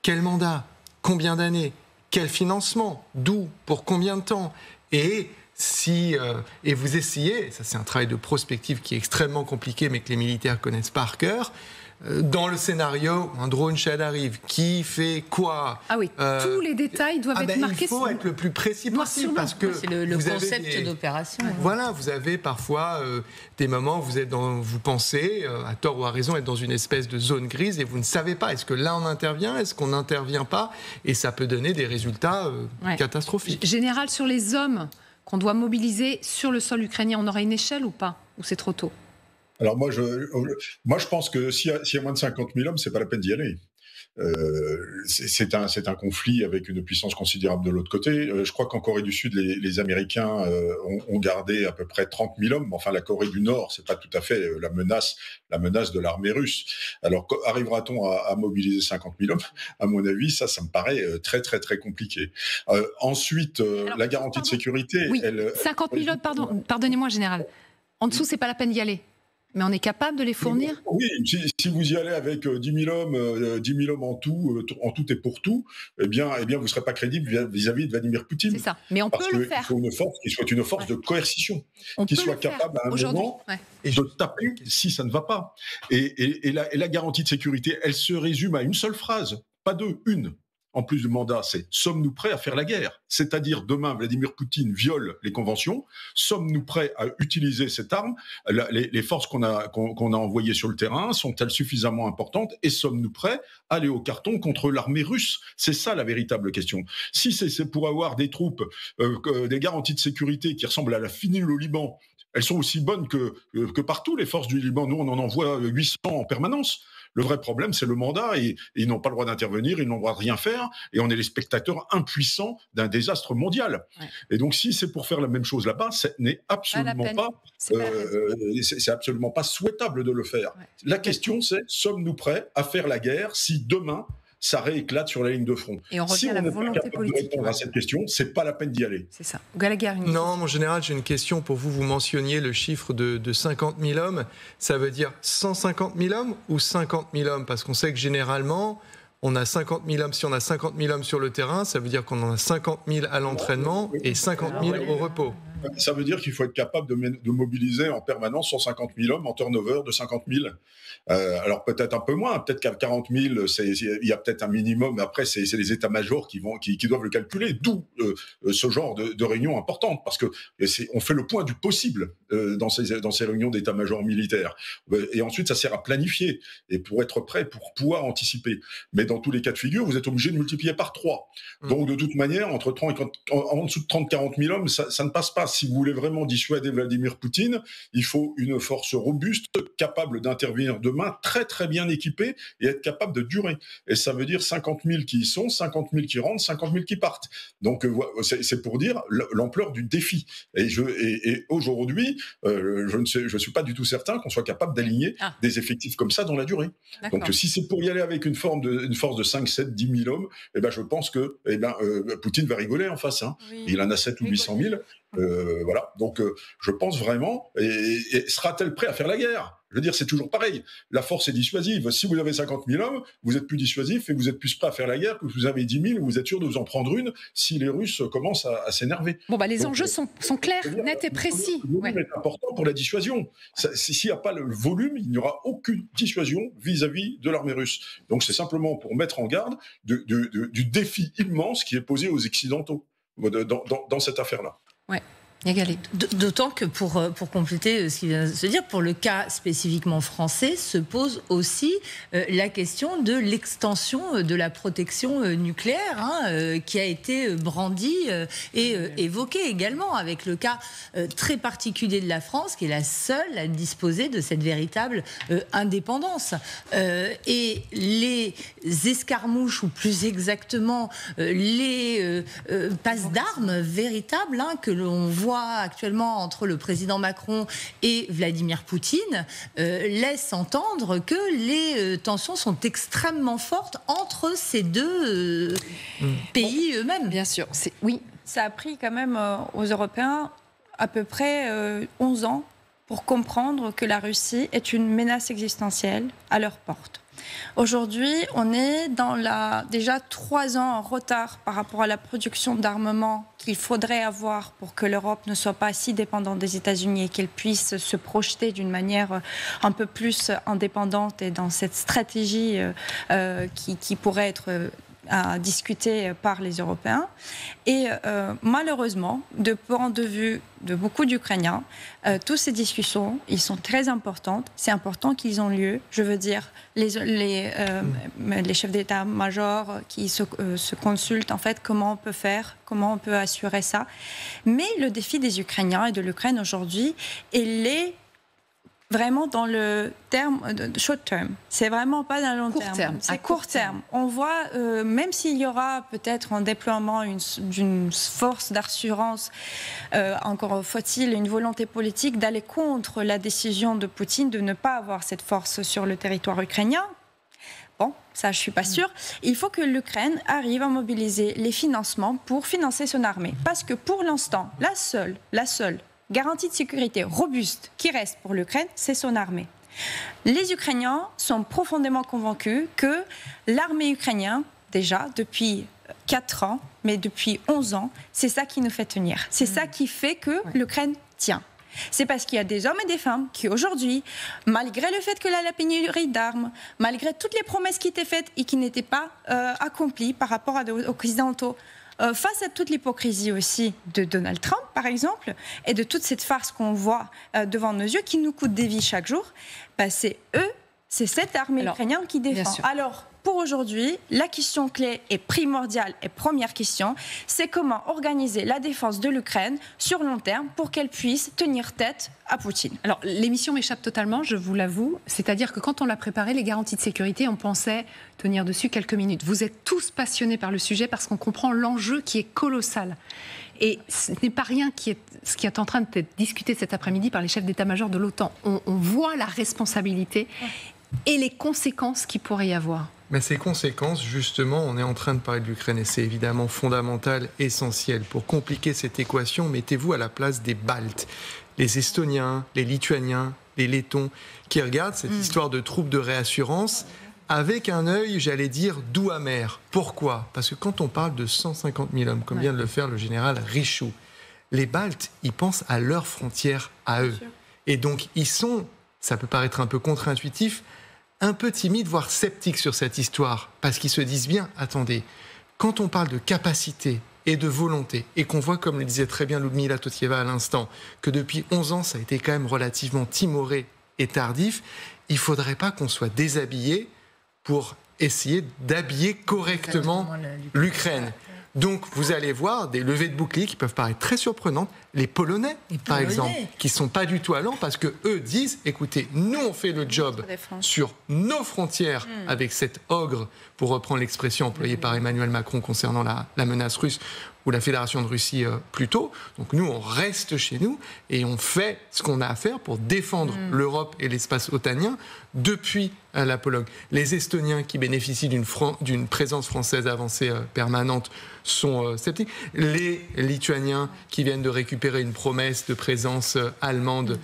Quel mandat? Combien d'années? Quel financement? D'où? Pour combien de temps? Et vous essayez, ça c'est un travail de prospective qui est extrêmement compliqué, mais que les militaires connaissent par cœur, dans le scénario, un drone Shahed arrive, qui fait quoi? Ah oui, tous les détails doivent être marqués. Il faut être le plus précis possible, parce que c'est le concept d'opération. Voilà, vous avez parfois des moments où vous pensez, à tort ou à raison, être dans une espèce de zone grise et vous ne savez pas, est-ce que là on intervient, est-ce qu'on n'intervient pas? Et ça peut donner des résultats catastrophiques. Général, sur les hommes qu'on doit mobiliser sur le sol ukrainien, on aura une échelle ou pas? Ou c'est trop tôt? Alors moi, je pense que s'il y a moins de 50 000 hommes, c'est pas la peine d'y aller. C'est un conflit avec une puissance considérable de l'autre côté. Je crois qu'en Corée du Sud, les Américains ont gardé à peu près 30 000 hommes. Enfin, la Corée du Nord, c'est pas tout à fait la menace de l'armée russe. Alors, arrivera-t-on à mobiliser 50 000 hommes? À mon avis, ça me paraît très, très, très compliqué. Ensuite, la garantie de sécurité... Oui, 50 000 hommes, pardonnez-moi, général. En dessous, c'est pas la peine d'y aller. Mais on est capable de les fournir? Oui, si vous y allez avec 10 000 hommes en tout et pour tout, eh bien, vous ne serez pas crédible vis-à-vis de Vladimir Poutine. C'est ça. Mais on peut le faire. Il faut une force qui soit une force de coercition, qui soit capable à un moment de taper si ça ne va pas. Et la garantie de sécurité, elle se résume à une seule phrase. pas deux, une. En plus du mandat, c'est sommes-nous prêts à faire la guerre ? C'est-à-dire, demain, Vladimir Poutine viole les conventions. Sommes-nous prêts à utiliser cette arme ? Les forces qu'on a envoyées sur le terrain sont-elles suffisamment importantes ? Et sommes-nous prêts à aller au carton contre l'armée russe ? C'est ça la véritable question. Si c'est pour avoir des troupes, des garanties de sécurité qui ressemblent à la FNUL au Liban, elles sont aussi bonnes que partout, les forces du Liban. Nous, on en envoie 800 en permanence. Le vrai problème, c'est le mandat, et ils n'ont pas le droit d'intervenir, ils n'ont le droit de rien faire, et on est les spectateurs impuissants d'un désastre mondial. Ouais. Et donc, si c'est pour faire la même chose là-bas, ce n'est absolument c'est absolument pas souhaitable de le faire. Ouais. La question, c'est, sommes-nous prêts à faire la guerre si demain ça rééclate sur la ligne de front. Et on revient à la volonté politique. De répondre à cette question, c'est pas la peine d'y aller. C'est ça. Gallagher, non, mon général, j'ai une question pour vous. Vous mentionniez le chiffre de 50 000 hommes. Ça veut dire 150 000 hommes ou 50 000 hommes ? Parce qu'on sait que généralement, on a 50 000 hommes. Si on a 50 000 hommes sur le terrain, ça veut dire qu'on en a 50 000 à l'entraînement et 50 000 au repos. Ça veut dire qu'il faut être capable de mobiliser en permanence 150 000 hommes en turnover de 50 000. Alors peut-être un peu moins, peut-être qu'à 40 000, il y a peut-être un minimum. Après, c'est les états-majors qui doivent le calculer. D'où ce genre de réunion importante, parce que on fait le point du possible dans ces réunions d'état-major militaires. Et ensuite, ça sert à planifier et pour être prêt, pour pouvoir anticiper. Mais dans tous les cas de figure, vous êtes obligé de multiplier par 3. Donc de toute manière, en dessous de 30-40 000 hommes, ça ne passe pas. Si vous voulez vraiment dissuader Vladimir Poutine, il faut une force robuste, capable d'intervenir demain, très très bien équipée et être capable de durer. Et ça veut dire 50 000 qui y sont, 50 000 qui rentrent, 50 000 qui partent. Donc c'est pour dire l'ampleur du défi. Et aujourd'hui, je ne suis pas du tout certain qu'on soit capable d'aligner des effectifs comme ça dans la durée. D'accord. Donc si c'est pour y aller avec une force de 5, 7, 10 000 hommes, je pense que Poutine va rigoler en face. Hein. Oui. Il en a 7 ou 800 000. Voilà. Donc je pense vraiment, et sera-t-elle prêt à faire la guerre ? Je veux dire, c'est toujours pareil. La force est dissuasive. Si vous avez 50 000 hommes, vous êtes plus dissuasif et vous êtes plus prêt à faire la guerre que vous avez 10 000, vous êtes sûr de vous en prendre une si les Russes commencent à s'énerver. Bon, les enjeux sont clairs, nets et précis. Le volume est important pour la dissuasion. S'il n'y a pas le volume, il n'y aura aucune dissuasion vis-à-vis de l'armée russe. Donc c'est simplement pour mettre en garde du défi immense qui est posé aux Occidentaux dans cette affaire-là. Ouais. D'autant que pour compléter ce qui vient de se dire, pour le cas spécifiquement français, se pose aussi la question de l'extension de la protection nucléaire qui a été brandie et évoquée également, avec le cas très particulier de la France, qui est la seule à disposer de cette véritable indépendance. Et les escarmouches, ou plus exactement les passes d'armes véritables que l'on voit actuellement entre le président Macron et Vladimir Poutine laisse entendre que les tensions sont extrêmement fortes entre ces deux pays eux-mêmes. Bien sûr, oui. Ça a pris quand même aux Européens à peu près 11 ans pour comprendre que la Russie est une menace existentielle à leur porte. Aujourd'hui, on est déjà 3 ans en retard par rapport à la production d'armement qu'il faudrait avoir pour que l'Europe ne soit pas si dépendante des États-Unis et qu'elle puisse se projeter d'une manière un peu plus indépendante et dans cette stratégie qui pourrait être à discuter par les Européens. Et malheureusement, de point de vue de beaucoup d'Ukrainiens, toutes ces discussions, ils sont très importantes. C'est important qu'ils ont lieu. Je veux dire, les chefs d'état-major qui se consultent, en fait, comment on peut faire, comment on peut assurer ça. Mais le défi des Ukrainiens et de l'Ukraine aujourd'hui, il est vraiment dans le terme de short term. C'est vraiment pas dans le long terme. C'est court terme. On voit, même s'il y aura peut-être un déploiement d'une force d'assurance, encore faut-il une volonté politique d'aller contre la décision de Poutine de ne pas avoir cette force sur le territoire ukrainien. Bon, ça, je suis pas sûre. Il faut que l'Ukraine arrive à mobiliser les financements pour financer son armée. Parce que pour l'instant, la seule garantie de sécurité robuste qui reste pour l'Ukraine, c'est son armée. Les Ukrainiens sont profondément convaincus que l'armée ukrainienne, déjà depuis 4 ans, mais depuis 11 ans, c'est ça qui nous fait tenir. C'est ça qui fait que l'Ukraine tient. C'est parce qu'il y a des hommes et des femmes qui aujourd'hui, malgré le fait que là, la pénurie d'armes, malgré toutes les promesses qui étaient faites et qui n'étaient pas accomplies par rapport aux Occidentaux, face à toute l'hypocrisie aussi de Donald Trump, par exemple, et de toute cette farce qu'on voit devant nos yeux, qui nous coûte des vies chaque jour, c'est eux, c'est cette armée ukrainienne qui défend. Alors, pour aujourd'hui, la question clé et primordiale et première question, c'est comment organiser la défense de l'Ukraine sur long terme pour qu'elle puisse tenir tête à Poutine. Alors, l'émission m'échappe totalement, je vous l'avoue. C'est-à-dire que quand on l'a préparé, les garanties de sécurité, on pensait tenir dessus quelques minutes. Vous êtes tous passionnés par le sujet parce qu'on comprend l'enjeu qui est colossal. Et ce n'est pas rien ce qui est en train d'être discuté cet après-midi par les chefs d'état-major de l'OTAN. On voit la responsabilité et les conséquences qu'il pourrait y avoir. Mais ces conséquences, justement, on est en train de parler de l'Ukraine et c'est évidemment fondamental, essentiel. Pour compliquer cette équation, mettez-vous à la place des Baltes, les Estoniens, les Lituaniens, les Lettons, qui regardent cette histoire de troupes de réassurance avec un œil, j'allais dire, doux amer. Pourquoi ? Parce que quand on parle de 150 000 hommes, comme vient de le faire le général Richoux, les Baltes, ils pensent à leurs frontières, à eux. Et donc, ils sont, ça peut paraître un peu contre-intuitif, un peu timides, voire sceptiques sur cette histoire, parce qu'ils se disent bien, attendez, quand on parle de capacité et de volonté, et qu'on voit, comme le disait très bien Ludmila Totieva à l'instant, que depuis 11 ans, ça a été quand même relativement timoré et tardif, il ne faudrait pas qu'on soit déshabillé pour essayer d'habiller correctement l'Ukraine. Donc, vous allez voir des levées de boucliers qui peuvent paraître très surprenantes. Les Polonais, par exemple, qui ne sont pas du tout allants parce qu'eux disent, écoutez, nous on fait le job sur nos frontières avec cet ogre, pour reprendre l'expression employée par Emmanuel Macron concernant la menace russe, ou la Fédération de Russie plus tôt. Donc nous, on reste chez nous et on fait ce qu'on a à faire pour défendre l'Europe et l'espace otanien depuis la Pologne. Les Estoniens qui bénéficient d'une présence française avancée permanente sont sceptiques. Les Lituaniens qui viennent de récupérer une promesse de présence allemande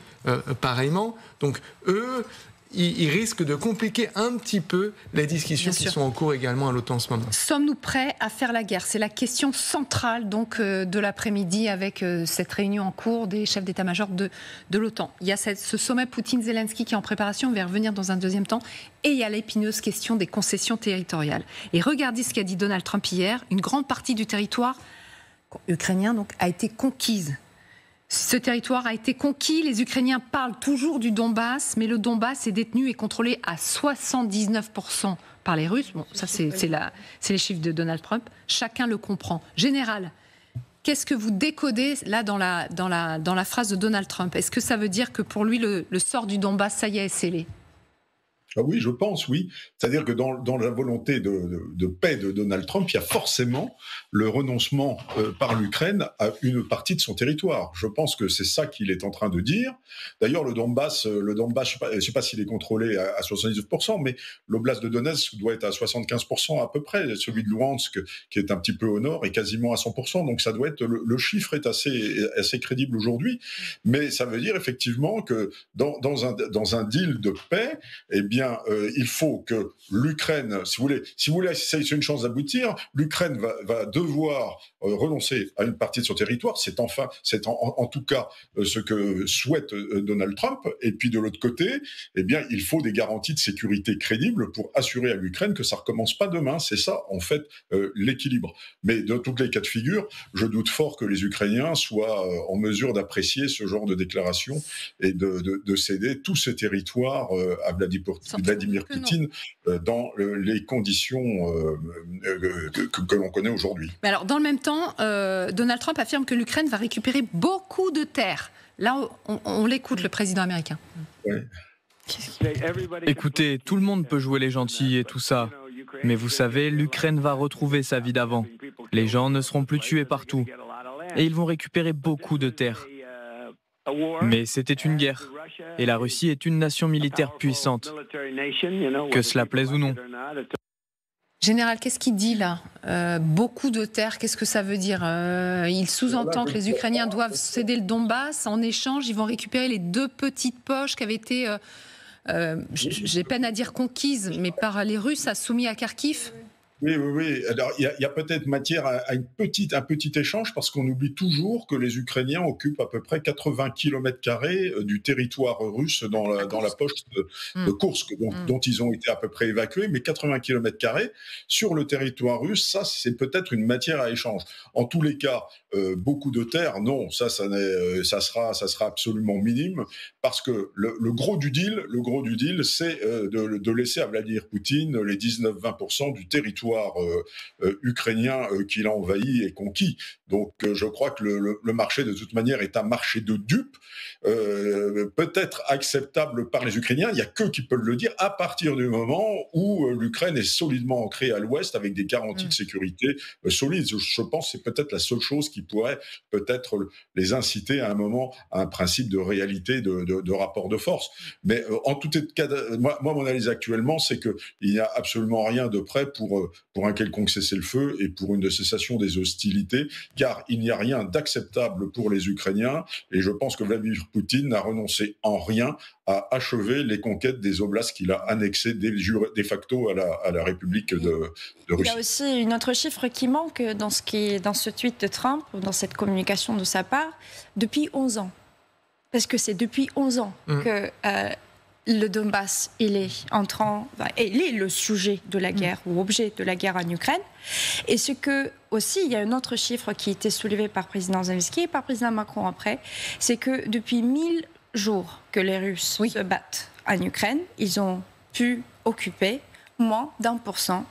pareillement. Donc eux, ils risquent de compliquer un petit peu les discussions qui sont en cours également à l'OTAN en ce moment. Sommes-nous prêts à faire la guerre ? C'est la question centrale donc, de l'après-midi avec cette réunion en cours des chefs d'état-major de l'OTAN. Il y a ce sommet Poutine-Zelensky qui est en préparation, on va y revenir dans un deuxième temps, et il y a l'épineuse question des concessions territoriales. Et regardez ce qu'a dit Donald Trump hier, une grande partie du territoire ukrainien donc, a été conquise. Ce territoire a été conquis, les Ukrainiens parlent toujours du Donbass, mais le Donbass est détenu et contrôlé à 79% par les Russes. Bon, ça c'est les chiffres de Donald Trump, chacun le comprend. Général, qu'est-ce que vous décodez là dans la phrase de Donald Trump ? Est-ce que ça veut dire que pour lui le sort du Donbass, ça y est scellé ? Ah oui, je pense, oui. C'est-à-dire que dans la volonté de paix de Donald Trump, il y a forcément le renoncement par l'Ukraine à une partie de son territoire. Je pense que c'est ça qu'il est en train de dire. D'ailleurs, le Donbass, je ne sais pas s'il est contrôlé à 79%, mais l'oblast de Donetsk doit être à 75% à peu près. Celui de Luhansk, qui est un petit peu au nord, est quasiment à 100%. Donc ça doit être le chiffre est assez crédible aujourd'hui. Mais ça veut dire effectivement que dans un deal de paix, eh bien, il faut que l'Ukraine, si vous voulez, c'est une chance d'aboutir, l'Ukraine va devoir renoncer à une partie de son territoire. C'est en tout cas ce que souhaite Donald Trump. Et puis de l'autre côté, eh bien, il faut des garanties de sécurité crédibles pour assurer à l'Ukraine que ça recommence pas demain. C'est ça, en fait, l'équilibre. Mais dans tous les cas de figure, je doute fort que les Ukrainiens soient en mesure d'apprécier ce genre de déclaration et de céder tous ces territoires à Vladimir Poutine dans les conditions que l'on connaît aujourd'hui. Mais alors, dans le même temps, Donald Trump affirme que l'Ukraine va récupérer beaucoup de terres. Là, on l'écoute, le président américain. Ouais. Écoutez, tout le monde peut jouer les gentils et tout ça. Mais vous savez, l'Ukraine va retrouver sa vie d'avant. Les gens ne seront plus tués partout. Et ils vont récupérer beaucoup de terres. Mais c'était une guerre. Et la Russie est une nation militaire puissante. Que cela plaise ou non. Général, qu'est-ce qu'il dit là ? Beaucoup de terres, qu'est-ce que ça veut dire ? Il sous-entend que les Ukrainiens doivent céder le Donbass. En échange, ils vont récupérer les 2 petites poches qui avaient été, j'ai peine à dire conquises, mais par les Russes soumis à Kharkiv. Oui, oui, oui. Alors, il y a peut-être matière à un petit échange parce qu'on oublie toujours que les Ukrainiens occupent à peu près 80 km² du territoire russe dans la poche de Koursk, dont ils ont été à peu près évacués, mais 80 km² sur le territoire russe, ça, c'est peut-être une matière à échange. En tous les cas, beaucoup de terres, non, ça sera absolument minime parce que le gros du deal, c'est de laisser à Vladimir Poutine les 19-20% du territoire ukrainien qu'il a envahi et conquis. Donc je crois que le marché de toute manière est un marché de dupes, peut-être acceptable par les Ukrainiens, il n'y a qu'eux qui peuvent le dire, à partir du moment où l'Ukraine est solidement ancrée à l'ouest avec des garanties de sécurité solides. Je pense que c'est peut-être la seule chose qui pourrait peut-être les inciter à un moment à un principe de réalité, de rapport de force. Mais en tout cas, moi mon analyse actuellement, c'est qu'il n'y a absolument rien de prêt pour un quelconque cessez-le-feu et pour une cessation des hostilités, car il n'y a rien d'acceptable pour les Ukrainiens, et je pense que Vladimir Poutine n'a renoncé en rien à achever les conquêtes des oblasts qu'il a annexés de facto à la République de Russie. Il y a aussi une autre chiffre qui manque dans ce tweet de Trump, dans cette communication de sa part, depuis 11 ans. Parce que c'est depuis 11 ans que le Donbass, il est le sujet de la guerre ou objet de la guerre en Ukraine. Et ce que aussi, il y a un autre chiffre qui était soulevé par le président Zelensky et par le président Macron après, c'est que depuis 1000 jours que les Russes se battent en Ukraine, ils ont pu occuper moins d'1%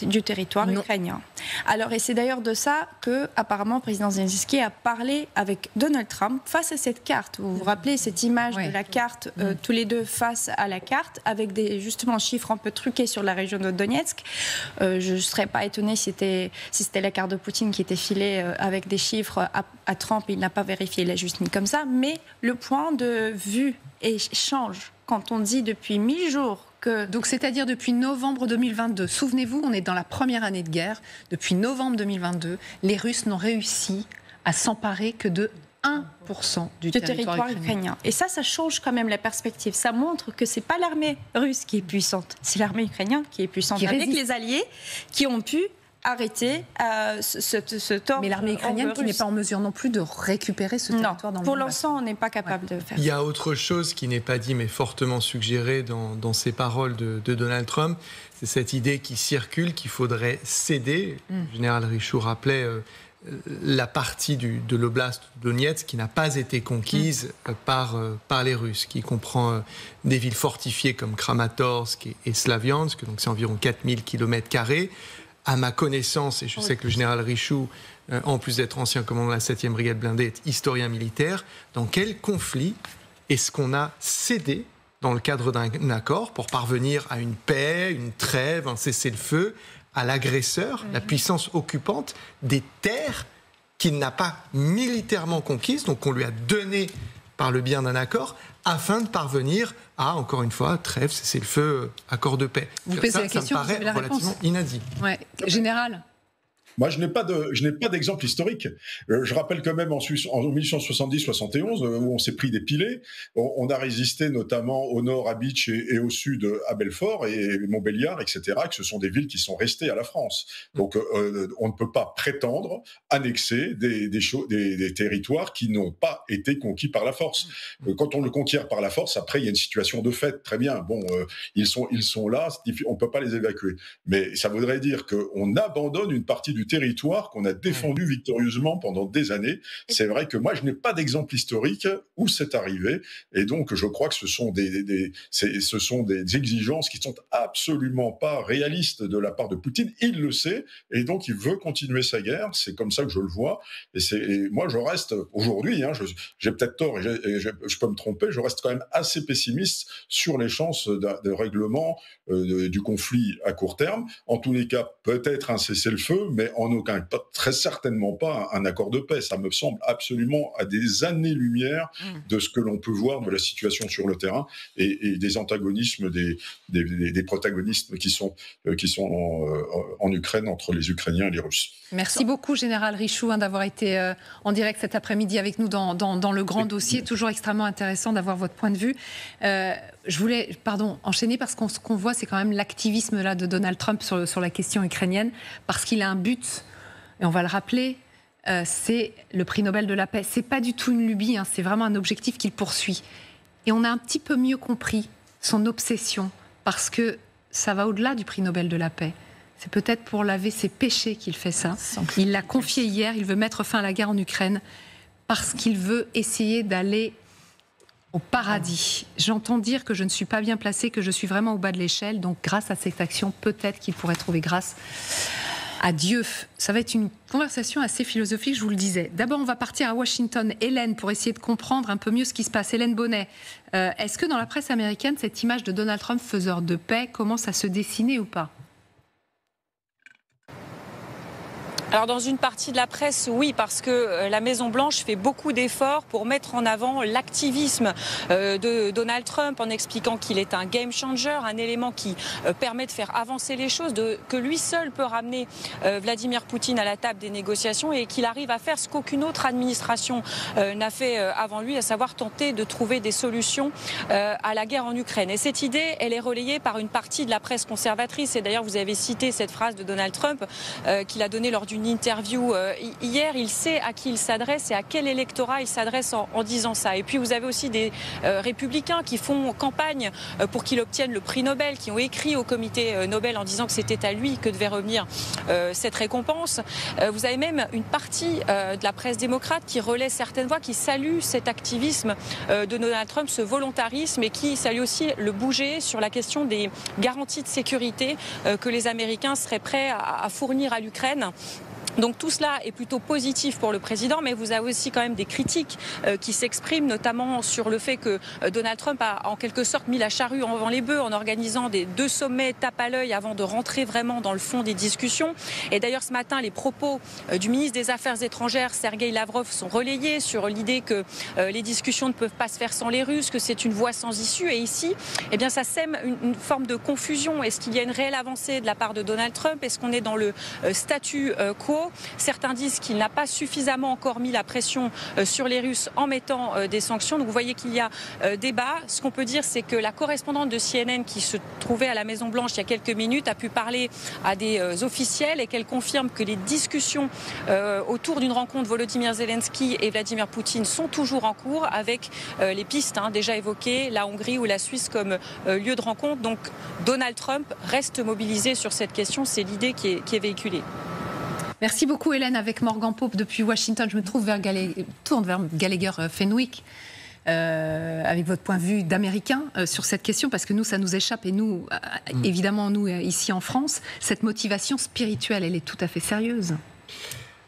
du territoire ukrainien. Alors, et c'est d'ailleurs de ça que, apparemment, le président Zelensky a parlé avec Donald Trump face à cette carte. Vous vous rappelez cette image de la carte, tous les deux face à la carte, avec des justement chiffres un peu truqués sur la région de Donetsk. Je ne serais pas étonnée si c'était la carte de Poutine qui était filée avec des chiffres à Trump. Il n'a pas vérifié, il l'a juste mis comme ça. Mais le point de vue change quand on dit depuis 1000 jours. Donc, c'est-à-dire depuis novembre 2022. Souvenez-vous, on est dans la première année de guerre. Depuis novembre 2022, les Russes n'ont réussi à s'emparer que de 1% du territoire ukrainien. Et ça change quand même la perspective. Ça montre que c'est pas l'armée russe qui est puissante, c'est l'armée ukrainienne qui est puissante. Avec les alliés qui ont pu arrêter ce tort. Mais l'armée ukrainienne qui n'est pas en mesure non plus de récupérer ce territoire dans le pour l'instant, on n'est pas capable de faire ça. Il y a autre chose qui n'est pas dit, mais fortement suggéré dans ces paroles de Donald Trump. C'est cette idée qui circule qu'il faudrait céder. Le général Richoud rappelait la partie de l'oblast de Donetsk qui n'a pas été conquise par les Russes, qui comprend des villes fortifiées comme Kramatorsk et Slaviansk, donc c'est environ 4000 km². À ma connaissance, et je sais que le général Richoud, en plus d'être ancien commandant de la 7e brigade blindée, est historien militaire, dans quel conflit est-ce qu'on a cédé dans le cadre d'un accord pour parvenir à une paix, une trêve, un cessez-le-feu, à l'agresseur, la puissance occupante, des terres qu'il n'a pas militairement conquises, donc qu'on lui a données par le biais d'un accord, afin de parvenir à, encore une fois, trêve, cessez-le-feu, accord de paix. Vous posez la question, ça me paraît relativement inadit. Ouais. Général. Moi, je n'ai pas d'exemple historique. Je rappelle quand même en 1870-71, où on s'est pris des pilets. On a résisté notamment au nord à Bitche et au sud à Belfort et Montbéliard, etc., que ce sont des villes qui sont restées à la France. Donc, on ne peut pas prétendre annexer des territoires qui n'ont pas été conquis par la force. Quand on le conquiert par la force, après, il y a une situation de fait. Très bien. Bon, ils sont là, on ne peut pas les évacuer. Mais ça voudrait dire qu'on abandonne une partie du territoire qu'on a défendu victorieusement pendant des années. C'est vrai que moi, je n'ai pas d'exemple historique où c'est arrivé, et donc je crois que ce sont des exigences qui sont absolument pas réalistes de la part de Poutine. Il le sait, et donc il veut continuer sa guerre. C'est comme ça que je le vois. Et moi, je reste aujourd'hui, j'ai peut-être tort, et je peux me tromper, je reste quand même assez pessimiste sur les chances de règlement du conflit à court terme. En tous les cas, peut-être un cessez-le-feu, mais en aucun cas, très certainement pas un accord de paix. Ça me semble absolument à des années-lumière de ce que l'on peut voir de la situation sur le terrain et des antagonismes, des protagonistes qui sont en Ukraine entre les Ukrainiens et les Russes. Merci beaucoup, Général Richoud, d'avoir été en direct cet après-midi avec nous dans le grand dossier. Toujours extrêmement intéressant d'avoir votre point de vue. je voulais, enchaîner parce qu'on ce qu'on voit, c'est quand même l'activisme là de Donald Trump sur la question ukrainienne, parce qu'il a un but, et on va le rappeler, c'est le prix Nobel de la paix. C'est pas du tout une lubie, c'est vraiment un objectif qu'il poursuit. Et on a un petit peu mieux compris son obsession, parce que ça va au-delà du prix Nobel de la paix. C'est peut-être pour laver ses péchés qu'il fait ça. Il l'a confié hier, il veut mettre fin à la guerre en Ukraine, parce qu'il veut essayer d'aller au paradis. J'entends dire que je ne suis pas bien placée, que je suis vraiment au bas de l'échelle, donc grâce à cette action, peut-être qu'il pourrait trouver grâce à Dieu. Ça va être une conversation assez philosophique, je vous le disais. D'abord, on va partir à Washington. Hélène, pour essayer de comprendre un peu mieux ce qui se passe. Hélène Bonnet, est-ce que dans la presse américaine, cette image de Donald Trump faiseur de paix commence à se dessiner ou pas ? Alors dans une partie de la presse, oui, parce que la Maison-Blanche fait beaucoup d'efforts pour mettre en avant l'activisme de Donald Trump en expliquant qu'il est un game changer, un élément qui permet de faire avancer les choses, que lui seul peut ramener Vladimir Poutine à la table des négociations et qu'il arrive à faire ce qu'aucune autre administration n'a fait avant lui, à savoir tenter de trouver des solutions à la guerre en Ukraine. Et cette idée, elle est relayée par une partie de la presse conservatrice. Et d'ailleurs, vous avez cité cette phrase de Donald Trump qu'il a donnée lors d'une interview hier. Il sait à qui il s'adresse et à quel électorat il s'adresse en disant ça. Et puis vous avez aussi des républicains qui font campagne pour qu'il obtienne le prix Nobel, qui ont écrit au comité Nobel en disant que c'était à lui que devait revenir cette récompense. Vous avez même une partie de la presse démocrate qui relaie certaines voix, qui salue cet activisme de Donald Trump, ce volontarisme, et qui salue aussi le bouger sur la question des garanties de sécurité que les Américains seraient prêts à fournir à l'Ukraine. Donc tout cela est plutôt positif pour le président, mais vous avez aussi quand même des critiques qui s'expriment, notamment sur le fait que Donald Trump a en quelque sorte mis la charrue avant les bœufs en organisant des 2 sommets tape à l'œil avant de rentrer vraiment dans le fond des discussions. Et d'ailleurs ce matin, les propos du ministre des Affaires étrangères, Sergueï Lavrov, sont relayés sur l'idée que les discussions ne peuvent pas se faire sans les Russes, que c'est une voie sans issue. Et ici, eh bien, ça sème une forme de confusion. Est-ce qu'il y a une réelle avancée de la part de Donald Trump? Est-ce qu'on est dans le statu quo? Certains disent qu'il n'a pas suffisamment encore mis la pression sur les Russes en mettant des sanctions. Donc vous voyez qu'il y a débat. Ce qu'on peut dire, c'est que la correspondante de CNN qui se trouvait à la Maison-Blanche il y a quelques minutes a pu parler à des officiels et qu'elle confirme que les discussions autour d'une rencontre Volodymyr Zelensky et Vladimir Poutine sont toujours en cours, avec les pistes déjà évoquées, la Hongrie ou la Suisse comme lieu de rencontre. Donc Donald Trump reste mobilisé sur cette question. C'est l'idée qui est véhiculée. Merci beaucoup Hélène, avec Morgan Pope depuis Washington. Je me tourne vers Gallagher Fenwick, avec votre point de vue d'Américain sur cette question, parce que nous, ça nous échappe, et nous, évidemment, nous, ici en France, cette motivation spirituelle, elle est tout à fait sérieuse.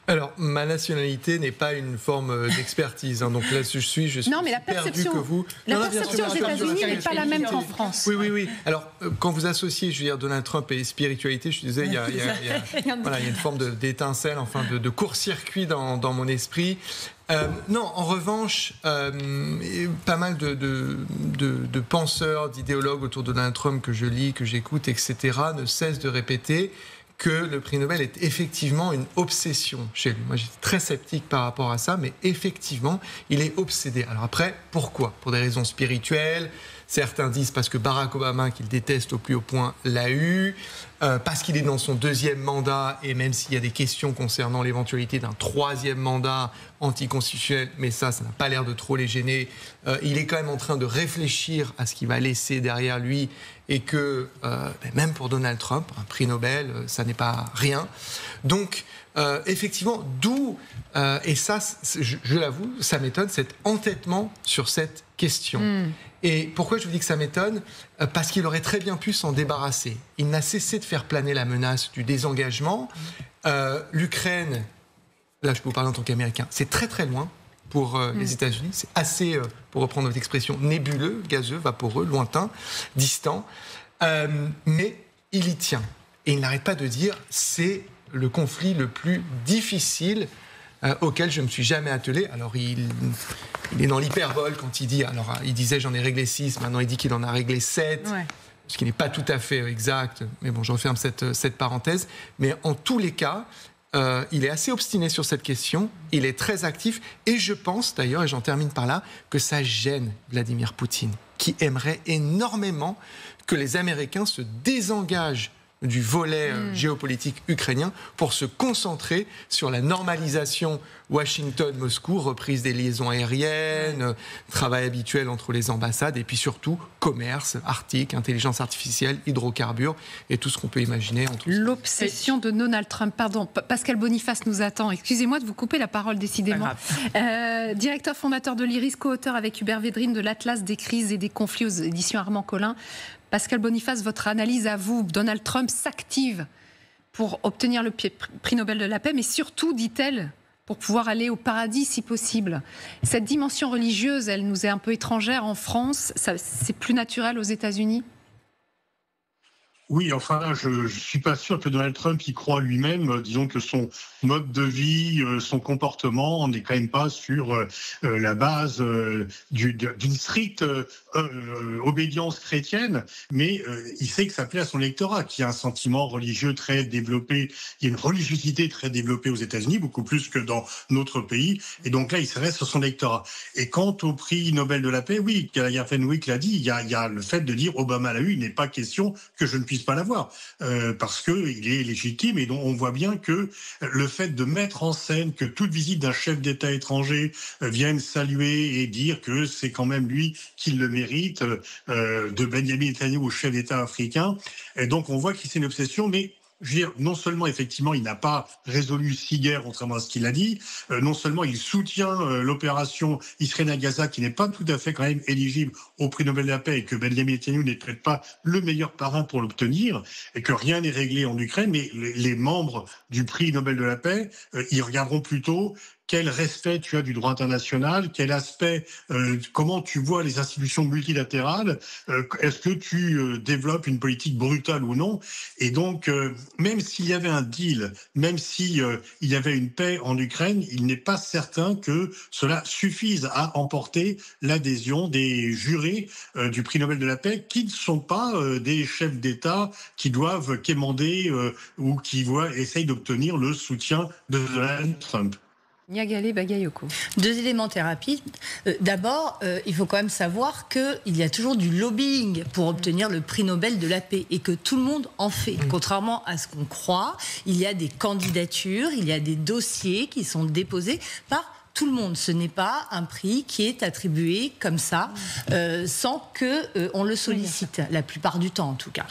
Alors, ma nationalité n'est pas une forme d'expertise, donc là, je suis non, mais la perdu que vous. La perception aux États-Unis n'est pas la même qu'en France. Oui. Alors, quand vous associez, je veux dire, Donald Trump et spiritualité, je disais, il y a une forme d'étincelle, enfin, de court-circuit dans mon esprit. Non, en revanche, pas mal de penseurs, d'idéologues autour de Donald Trump que je lis, que j'écoute, etc., ne cessent de répéter que le prix Nobel est effectivement une obsession chez lui. Moi, j'étais très sceptique par rapport à ça, mais effectivement, il est obsédé. Alors après, pourquoi? Pour des raisons spirituelles. Certains disent parce que Barack Obama, qu'il déteste au plus haut point, l'a eu, parce qu'il est dans son 2e mandat, et même s'il y a des questions concernant l'éventualité d'un 3e mandat anticonstitutionnel, mais ça n'a pas l'air de trop les gêner, il est quand même en train de réfléchir à ce qu'il va laisser derrière lui, et que même pour Donald Trump, un prix Nobel, ça n'est pas rien. Donc, effectivement, d'où, et ça, je l'avoue, ça m'étonne, cet entêtement sur cette question. Et pourquoi je vous dis que ça m'étonne? Parce qu'il aurait très bien pu s'en débarrasser. Il n'a cessé de faire planer la menace du désengagement. L'Ukraine, là je peux vous parler en tant qu'Américain, c'est très très loin pour les États-Unis. C'est assez, pour reprendre votre expression, nébuleux, gazeux, vaporeux, lointain, distant. Mais il y tient. Et il n'arrête pas de dire, c'est le conflit le plus difficile auquel je ne me suis jamais attelé. Alors il est dans l'hyperbole quand il dit, alors il disait j'en ai réglé 6, maintenant il dit qu'il en a réglé 7, ce qui n'est pas tout à fait exact, mais bon, je referme cette parenthèse. Mais en tous les cas, il est assez obstiné sur cette question, il est très actif, et je pense d'ailleurs, et j'en termine par là, que ça gêne Vladimir Poutine, qui aimerait énormément que les Américains se désengagent du volet géopolitique ukrainien pour se concentrer sur la normalisation Washington-Moscou, reprise des liaisons aériennes, travail habituel entre les ambassades et puis surtout commerce, Arctique, intelligence artificielle, hydrocarbures et tout ce qu'on peut imaginer. L'obsession de Donald Trump. Pardon, Pascal Boniface nous attend. Excusez-moi de vous couper la parole décidément. Directeur fondateur de l'IRIS, co-auteur avec Hubert Védrine de l'Atlas des crises et des conflits aux éditions Armand Collin. Pascal Boniface, votre analyse à vous, Donald Trump s'active pour obtenir le prix Nobel de la paix, mais surtout, dit-elle, pour pouvoir aller au paradis si possible. Cette dimension religieuse, elle nous est un peu étrangère en France, c'est plus naturel aux États-Unis ? Oui, enfin, je ne suis pas sûr que Donald Trump y croit lui-même. Disons que son mode de vie, son comportement, on n'est quand même pas sur la base d'une stricte obédience chrétienne, mais il sait que ça plaît à son lectorat, qui a un sentiment religieux très développé. Il y a une religiosité très développée aux États-Unis, beaucoup plus que dans notre pays. Et donc là, il se reste sur son lectorat. Et quant au prix Nobel de la paix, oui, Kalaya Fenwick l'a dit, il y a le fait de dire Obama l'a eu, il n'est pas question que je ne puisse pas l'avoir, parce qu'il est légitime, et donc on voit bien que le fait de mettre en scène que toute visite d'un chef d'État étranger vienne saluer et dire que c'est quand même lui qui le mérite, de Benjamin Netanyahu au chef d'État africain, et donc on voit que c'est une obsession, mais je veux dire, non seulement, effectivement, il n'a pas résolu 6 guerres, contrairement à ce qu'il a dit, non seulement il soutient l'opération Israël à Gaza, qui n'est pas tout à fait quand même éligible au prix Nobel de la paix, et que Benjamin Netanyahu n'est peut-être pas le meilleur parrain pour l'obtenir, et que rien n'est réglé en Ukraine, mais les membres du prix Nobel de la paix, ils regarderont plutôt quel respect tu as du droit international, quel aspect, comment tu vois les institutions multilatérales, est-ce que tu développes une politique brutale ou non? Et donc, même s'il y avait un deal, même si il y avait une paix en Ukraine, il n'est pas certain que cela suffise à emporter l'adhésion des jurés du prix Nobel de la paix, qui ne sont pas des chefs d'État qui doivent quémander ou qui essayent d'obtenir le soutien de Donald Trump. Niagale Bagayoko. 2 éléments rapides. D'abord, il faut quand même savoir qu'il y a toujours du lobbying pour obtenir le prix Nobel de la paix et que tout le monde en fait. Contrairement à ce qu'on croit, il y a des candidatures, il y a des dossiers qui sont déposés par tout le monde. Ce n'est pas un prix qui est attribué comme ça, sans qu'on le sollicite, la plupart du temps en tout cas.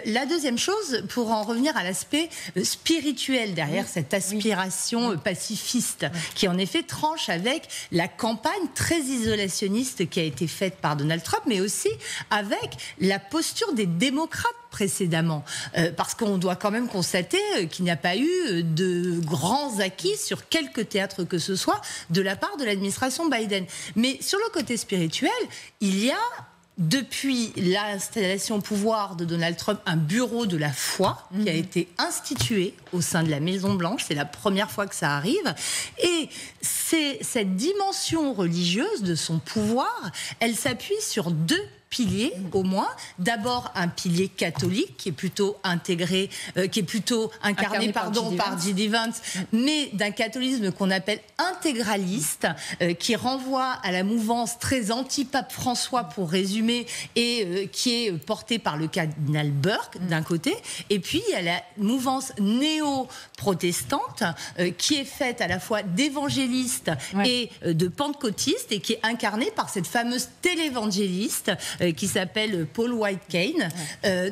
La deuxième chose, pour en revenir à l'aspect spirituel derrière cette aspiration pacifiste, qui en effet tranche avec la campagne très isolationniste qui a été faite par Donald Trump, mais aussi avec la posture des démocrates précédemment, parce qu'on doit quand même constater qu'il n'y a pas eu de grands acquis sur quelque théâtre que ce soit de la part de l'administration Biden. Mais sur le côté spirituel, il y a, depuis l'installation au pouvoir de Donald Trump, un bureau de la foi qui a été institué au sein de la Maison-Blanche. C'est la première fois que ça arrive. Et c'est cette dimension religieuse de son pouvoir, elle s'appuie sur 2 piliers au moins. D'abord un pilier catholique qui est plutôt intégré, qui est plutôt incarné par J.D. Vance, mais d'un catholicisme qu'on appelle intégraliste, qui renvoie à la mouvance très anti-pape François pour résumer, et qui est portée par le cardinal Burke d'un côté, et puis il y a la mouvance néo-protestante qui est faite à la fois d'évangélistes et de pentecôtistes, et qui est incarnée par cette fameuse télévangéliste qui s'appelle Paul White-Cain.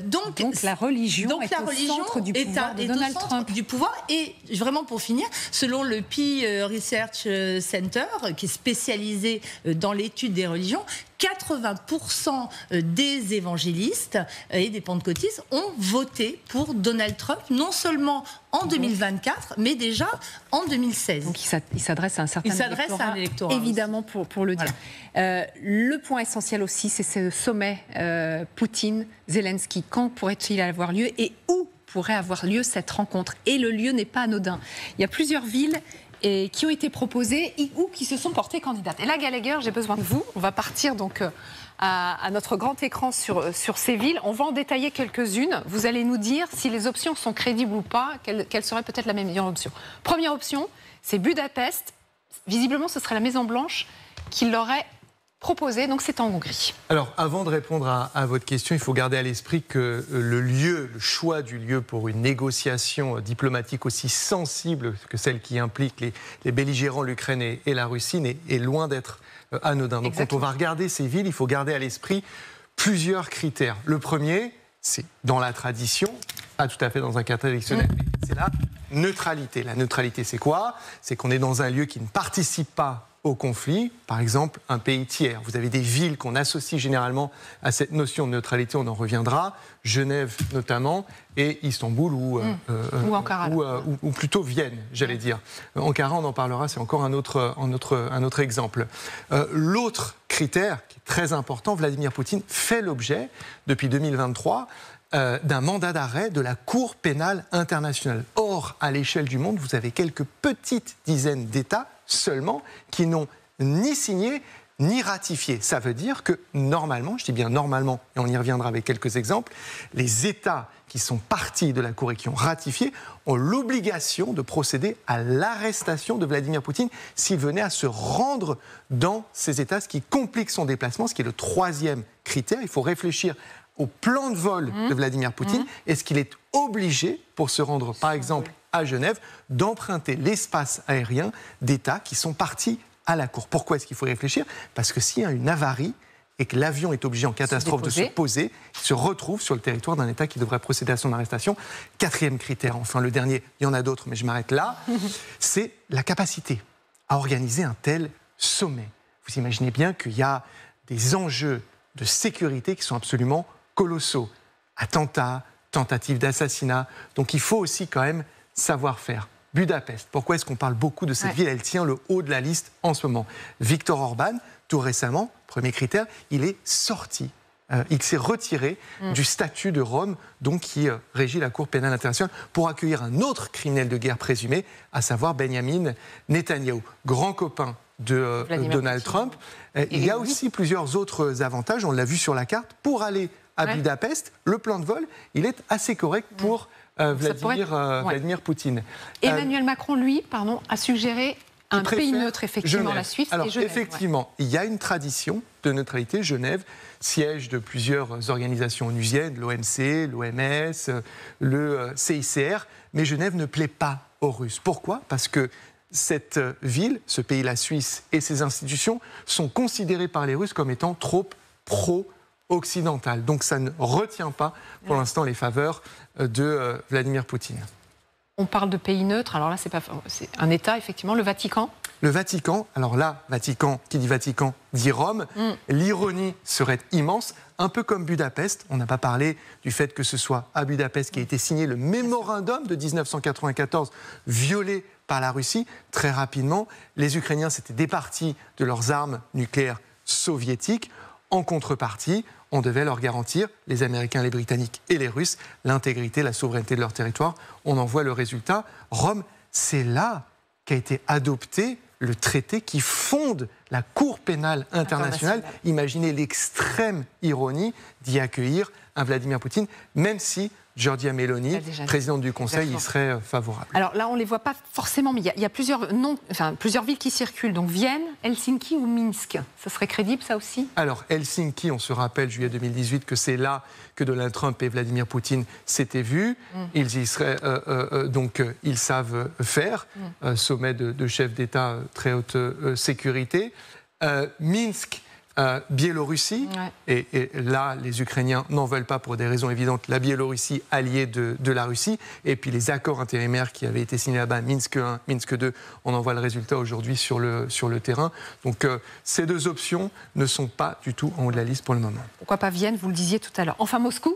Donc la religion est au centre du pouvoir de Donald Trump. Du pouvoir. Et vraiment pour finir, selon le Pew Research Center, qui est spécialisé dans l'étude des religions, 80% des évangélistes et des pentecôtistes ont voté pour Donald Trump, non seulement en 2024, mais déjà en 2016. Donc il s'adresse à un certain électorat, évidemment, pour le dire. Voilà. Le point essentiel aussi, c'est ce sommet Poutine-Zelensky. Quand pourrait-il avoir lieu et où pourrait avoir lieu cette rencontre? Et le lieu n'est pas anodin. Il y a plusieurs villes qui ont été proposées ou qui se sont portées candidates. Et là, Gallagher, j'ai besoin de vous. On va partir donc à notre grand écran sur ces villes. On va en détailler quelques-unes. Vous allez nous dire si les options sont crédibles ou pas, quelle serait peut-être la meilleure option. Première option, c'est Budapest. Visiblement, ce serait la Maison-Blanche qui l'aurait proposé, donc c'est en Hongrie. Alors, avant de répondre à votre question, il faut garder à l'esprit que le choix du lieu pour une négociation diplomatique aussi sensible que celle qui implique les belligérants, l'Ukraine et la Russie, est loin d'être anodin. Donc, quand on va regarder ces villes, il faut garder à l'esprit plusieurs critères. Le premier, c'est dans la tradition, pas tout à fait dans un cadre traditionnel, mais c'est la neutralité. La neutralité, c'est quoi? C'est qu'on est dans un lieu qui ne participe pas au conflit, par exemple un pays tiers. Vous avez des villes qu'on associe généralement à cette notion de neutralité, on en reviendra, Genève notamment, et Istanbul ou Ankara, ou plutôt Vienne, j'allais dire. Ankara, on en parlera, c'est encore un autre exemple. L'autre critère qui est très important, Vladimir Poutine fait l'objet, depuis 2023, d'un mandat d'arrêt de la Cour pénale internationale. Or, à l'échelle du monde, vous avez quelques petites dizaines d'États seulement qui n'ont ni signé ni ratifié. Ça veut dire que normalement, je dis bien normalement, et on y reviendra avec quelques exemples, les États qui sont partis de la Cour et qui ont ratifié ont l'obligation de procéder à l'arrestation de Vladimir Poutine s'il venait à se rendre dans ces États, ce qui complique son déplacement, ce qui est le troisième critère. Il faut réfléchir au plan de vol de Vladimir Poutine. Est-ce qu'il est obligé, pour se rendre par exemple à Genève, d'emprunter l'espace aérien d'États qui sont partis à la Cour? Pourquoi est-ce qu'il faut y réfléchir? Parce que s'il y a une avarie et que l'avion est obligé en catastrophe de se poser, il se retrouve sur le territoire d'un État qui devrait procéder à son arrestation. Quatrième critère, enfin le dernier, il y en a d'autres, mais je m'arrête là, c'est la capacité à organiser un tel sommet. Vous imaginez bien qu'il y a des enjeux de sécurité qui sont absolument colossaux. Attentats, tentatives d'assassinat. Donc il faut aussi quand même savoir faire. Budapest, pourquoi est-ce qu'on parle beaucoup de cette ville? Elle tient le haut de la liste en ce moment. Viktor Orban, tout récemment, premier critère, il est sorti. Il s'est retiré du statut de Rome, donc qui régit la Cour pénale internationale, pour accueillir un autre criminel de guerre présumé, à savoir Benjamin Netanyahou, grand copain de Donald Trump. Il y a aussi plusieurs autres avantages, on l'a vu sur la carte. Pour aller à Budapest, le plan de vol, il est assez correct pour Vladimir Poutine. Emmanuel Macron, lui, a suggéré un pays neutre, effectivement, Genève. La Suisse Alors, et Genève. effectivement, il y a une tradition de neutralité. Genève, siège de plusieurs organisations onusiennes, l'OMC, l'OMS, le CICR, mais Genève ne plaît pas aux Russes. Pourquoi? Parce que cette ville, ce pays, la Suisse, et ses institutions sont considérées par les Russes comme étant trop pro-occidentales. Donc ça ne retient pas, pour l'instant, les faveurs de Vladimir Poutine. On parle de pays neutre, alors là, c'est un État, effectivement, le Vatican. Le Vatican, alors là, Vatican, qui dit Vatican, dit Rome. L'ironie serait immense, un peu comme Budapest. On n'a pas parlé du fait que ce soit à Budapest qu'a été signé le mémorandum de 1994, violé par la Russie. Très rapidement, les Ukrainiens s'étaient départis de leurs armes nucléaires soviétiques. En contrepartie, on devait leur garantir, les Américains, les Britanniques et les Russes, l'intégrité, la souveraineté de leur territoire. On en voit le résultat. Rome, c'est là qu'a été adopté le traité qui fonde la Cour pénale internationale. Imaginez l'extrême ironie d'y accueillir un Vladimir Poutine, même si Giorgia Meloni, présidente du Conseil, y serait favorable. Alors là, on ne les voit pas forcément, mais il y a plusieurs villes qui circulent. Donc Vienne, Helsinki ou Minsk. Ça serait crédible, ça aussi? Alors Helsinki, on se rappelle, juillet 2018, que c'est là que Donald Trump et Vladimir Poutine s'étaient vus. Ils y seraient, donc ils savent faire. Sommet de chefs d'État très haute sécurité. Minsk, Biélorussie, et là, les Ukrainiens n'en veulent pas pour des raisons évidentes. La Biélorussie, alliée de la Russie, et puis les accords intérimaires qui avaient été signés là-bas, Minsk 1, Minsk 2, on en voit le résultat aujourd'hui sur le terrain. Donc ces deux options ne sont pas du tout en haut de la liste pour le moment. Pourquoi pas Vienne, vous le disiez tout à l'heure. Enfin, Moscou,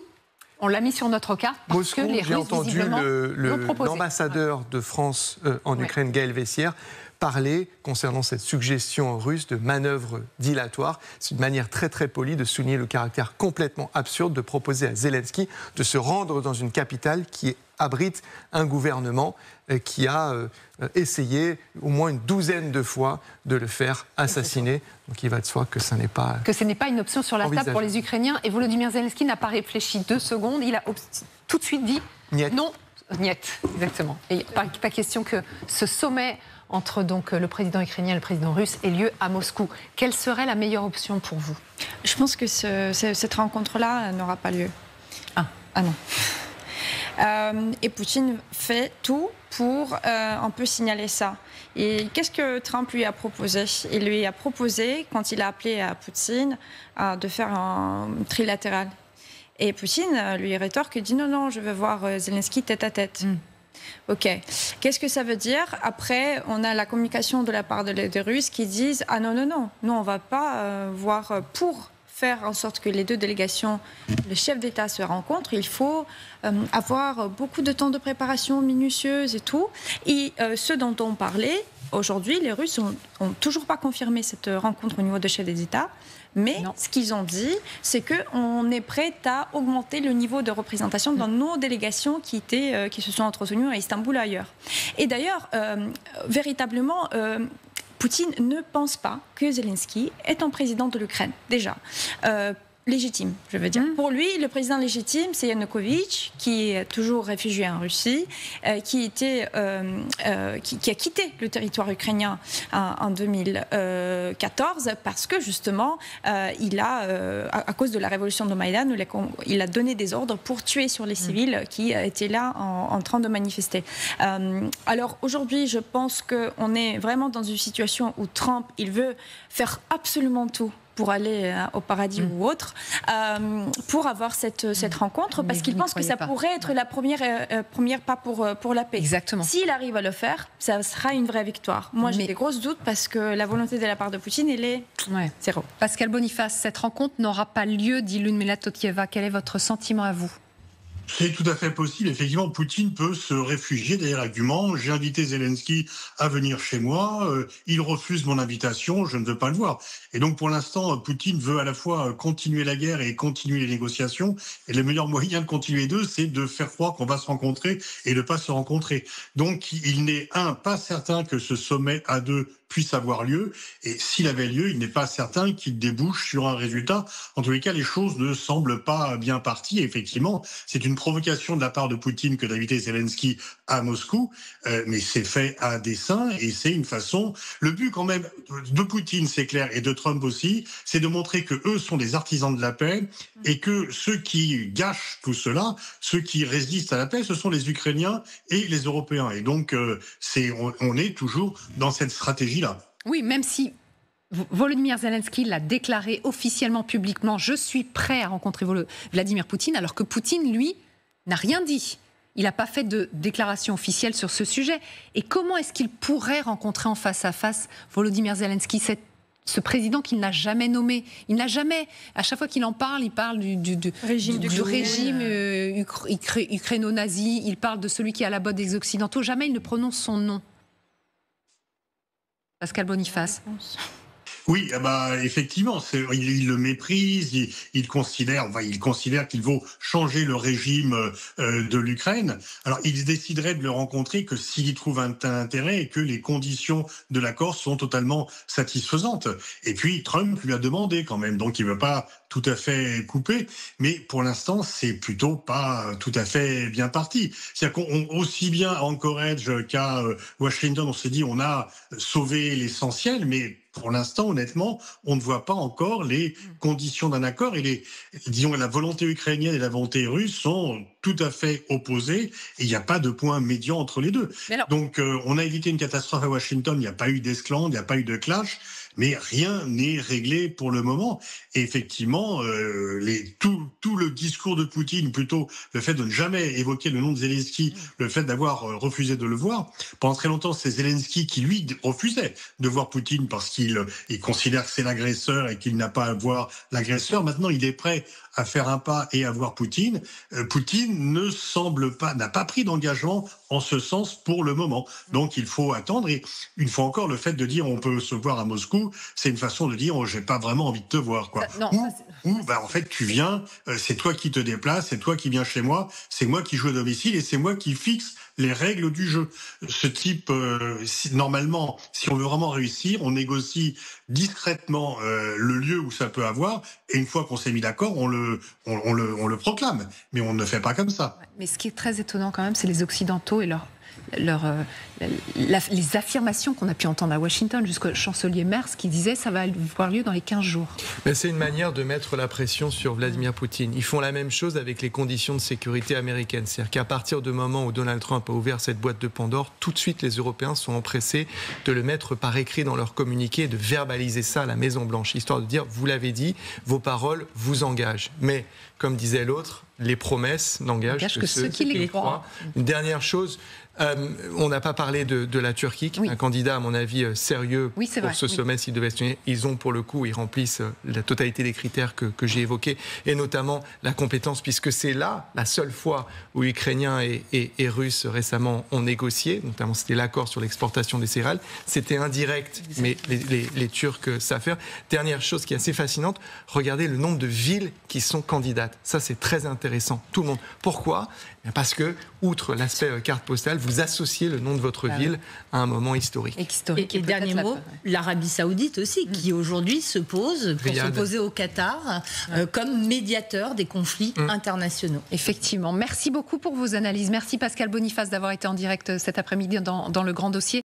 on l'a mis sur notre carte parce Moscou, que les j'ai Russes, entendu l'ambassadeur de France en Ukraine, Gaël Vessière, parler concernant cette suggestion russe de manœuvre dilatoire. C'est une manière très très polie de souligner le caractère complètement absurde de proposer à Zelensky de se rendre dans une capitale qui abrite un gouvernement qui a essayé au moins une douzaine de fois de le faire assassiner. Donc il va de soi que ce n'est pas... Que ce n'est pas une option sur la table pour les Ukrainiens. Et Volodymyr Zelensky n'a pas réfléchi 2 secondes. Il a tout de suite dit niet. Non. Niet, exactement. Et pas question que ce sommet entre donc le président ukrainien et le président russe ait lieu à Moscou. Quelle serait la meilleure option pour vous? Je pense que cette rencontre-là n'aura pas lieu. Ah non. Et Poutine fait tout pour un peu signaler ça. Et qu'est-ce que Trump lui a proposé? Il lui a proposé, quand il a appelé à Poutine, de faire un trilatéral. Et Poutine lui rétorque et dit non, je veux voir Zelensky tête à tête. Ok. Qu'est-ce que ça veut dire? Après, on a la communication de la part des Russes qui disent ah non, nous on va pas voir pour faire en sorte que les 2 délégations, le chef d'État se rencontrent, il faut avoir beaucoup de temps de préparation minutieuse et tout. Et ce dont on parlait, aujourd'hui, les Russes ont toujours pas confirmé cette rencontre au niveau des chefs d'État. Mais ce qu'ils ont dit, c'est qu'on est prêt à augmenter le niveau de représentation dans nos délégations qui se sont entretenues à Istanbul et ailleurs. Et d'ailleurs, véritablement... Poutine ne pense pas que Zelensky est un président de l'Ukraine, déjà. Légitime, je veux dire. Pour lui, le président légitime, c'est Yanukovych, qui est toujours réfugié en Russie, qui a quitté le territoire ukrainien en 2014 parce que justement, il a, à cause de la révolution de Maïdan, il a donné des ordres pour tuer sur les civils qui étaient là en train de manifester. Alors aujourd'hui, je pense qu'on est vraiment dans une situation où Trump, il veut faire absolument tout pour aller au paradis ou autre, pour avoir cette rencontre, parce qu'il pense que ça pourrait être la première pas pour la paix. Exactement. S'il arrive à le faire, ça sera une vraie victoire. Moi, j'ai des grosses doutes parce que la volonté de la part de Poutine, elle est zéro. Pascal Boniface, cette rencontre n'aura pas lieu, dit Ludmila Tokieva. Quel est votre sentiment à vous? C'est tout à fait possible. Effectivement, Poutine peut se réfugier derrière l'argument. J'ai invité Zelensky à venir chez moi. Il refuse mon invitation. Je ne veux pas le voir. Et donc, pour l'instant, Poutine veut à la fois continuer la guerre et continuer les négociations. Et le meilleur moyen de continuer les deux, c'est de faire croire qu'on va se rencontrer et de ne pas se rencontrer. Donc, il n'est, pas certain que ce sommet à 2 puisse avoir lieu. Et s'il avait lieu, il n'est pas certain qu'il débouche sur un résultat. En tous les cas, les choses ne semblent pas bien parties. Et effectivement, c'est une provocation de la part de Poutine que d'inviter Zelensky à Moscou, mais c'est fait à dessein et c'est une façon... Le but quand même de Poutine, c'est clair, et de Trump aussi, c'est de montrer que eux sont des artisans de la paix et que ceux qui gâchent tout cela, ceux qui résistent à la paix, ce sont les Ukrainiens et les Européens. Et donc, on est toujours dans cette stratégie-là. Oui, même si Volodymyr Zelensky l'a déclaré officiellement, publiquement, je suis prêt à rencontrer Vladimir Poutine, alors que Poutine, lui, n'a rien dit. Il n'a pas fait de déclaration officielle sur ce sujet. Et comment est-ce qu'il pourrait rencontrer en face à face Volodymyr Zelensky, ce président qu'il n'a jamais nommé? Il n'a jamais, à chaque fois qu'il en parle, il parle du régime ukraino-nazi, il parle de celui qui est à la botte des Occidentaux. Jamais il ne prononce son nom. Pascal Boniface. Oui, effectivement, il le méprise, il considère qu'il faut changer le régime de l'Ukraine. Alors, il déciderait de le rencontrer que s'il y trouve un intérêt et que les conditions de l'accord sont totalement satisfaisantes. Et puis, Trump lui a demandé quand même, donc il ne veut pas tout à fait couper, mais pour l'instant, c'est plutôt pas tout à fait bien parti. C'est-à-dire qu'aussi bien à Anchorage qu'à Washington, on s'est dit on a sauvé l'essentiel, mais pour l'instant, honnêtement, on ne voit pas encore les conditions d'un accord et la volonté ukrainienne et la volonté russe sont tout à fait opposées et il n'y a pas de point médian entre les deux. Donc, on a évité une catastrophe à Washington, il n'y a pas eu d'esclandre, il n'y a pas eu de clash, mais rien n'est réglé pour le moment. Et effectivement, tout le discours de Poutine, plutôt le fait de ne jamais évoquer le nom de Zelensky, le fait d'avoir refusé de le voir, pendant très longtemps, c'est Zelensky qui, lui, refusait de voir Poutine parce qu'il considère que c'est l'agresseur et qu'il n'a pas à voir l'agresseur. Maintenant, il est prêt à faire un pas et à voir Poutine. Poutine n'a pas pris d'engagement en ce sens pour le moment. Donc il faut attendre. Et une fois encore, le fait de dire on peut se voir à Moscou, c'est une façon de dire j'ai pas vraiment envie de te voir, quoi. En fait tu viens, c'est toi qui te déplaces, c'est toi qui viens chez moi, c'est moi qui joue à domicile et c'est moi qui fixe les règles du jeu. Ce type, normalement, si on veut vraiment réussir, on négocie discrètement le lieu où ça peut avoir, et une fois qu'on s'est mis d'accord, on le proclame. Mais on ne fait pas comme ça. Mais ce qui est très étonnant quand même, c'est les Occidentaux et les affirmations qu'on a pu entendre à Washington jusqu'au chancelier Merz qui disait ça va avoir lieu dans les 15 jours. Mais c'est une manière de mettre la pression sur Vladimir Poutine. Ils font la même chose avec les conditions de sécurité américaines. C'est-à-dire qu'à partir du moment où Donald Trump a ouvert cette boîte de Pandore, tout de suite les Européens sont empressés de le mettre par écrit dans leur communiqué et de verbaliser ça à la Maison-Blanche, histoire de dire vous l'avez dit, vos paroles vous engagent. Mais comme disait l'autre, les promesses n'engagent que ceux qui les croient. Une dernière chose, on n'a pas parlé de la Turquie, qui est un candidat, à mon avis, sérieux pour ce sommet s'il devait se tenir. Ils ont, pour le coup, ils remplissent la totalité des critères que j'ai évoqués, et notamment la compétence, puisque c'est là la seule fois où Ukrainiens et Russes récemment ont négocié, notamment c'était l'accord sur l'exportation des céréales. C'était indirect, mais les Turcs savent faire. Dernière chose qui est assez fascinante, regardez le nombre de villes qui sont candidates. Ça, c'est très intéressant. Tout le monde. Pourquoi ? Parce que, outre l'aspect carte postale, vous associez le nom de votre ville à un moment historique. Et dernier mot, l'Arabie Saoudite aussi, qui aujourd'hui se pose pour s'opposer au Qatar comme médiateur des conflits internationaux. Effectivement. Merci beaucoup pour vos analyses. Merci Pascal Boniface d'avoir été en direct cet après-midi dans le Grand Dossier.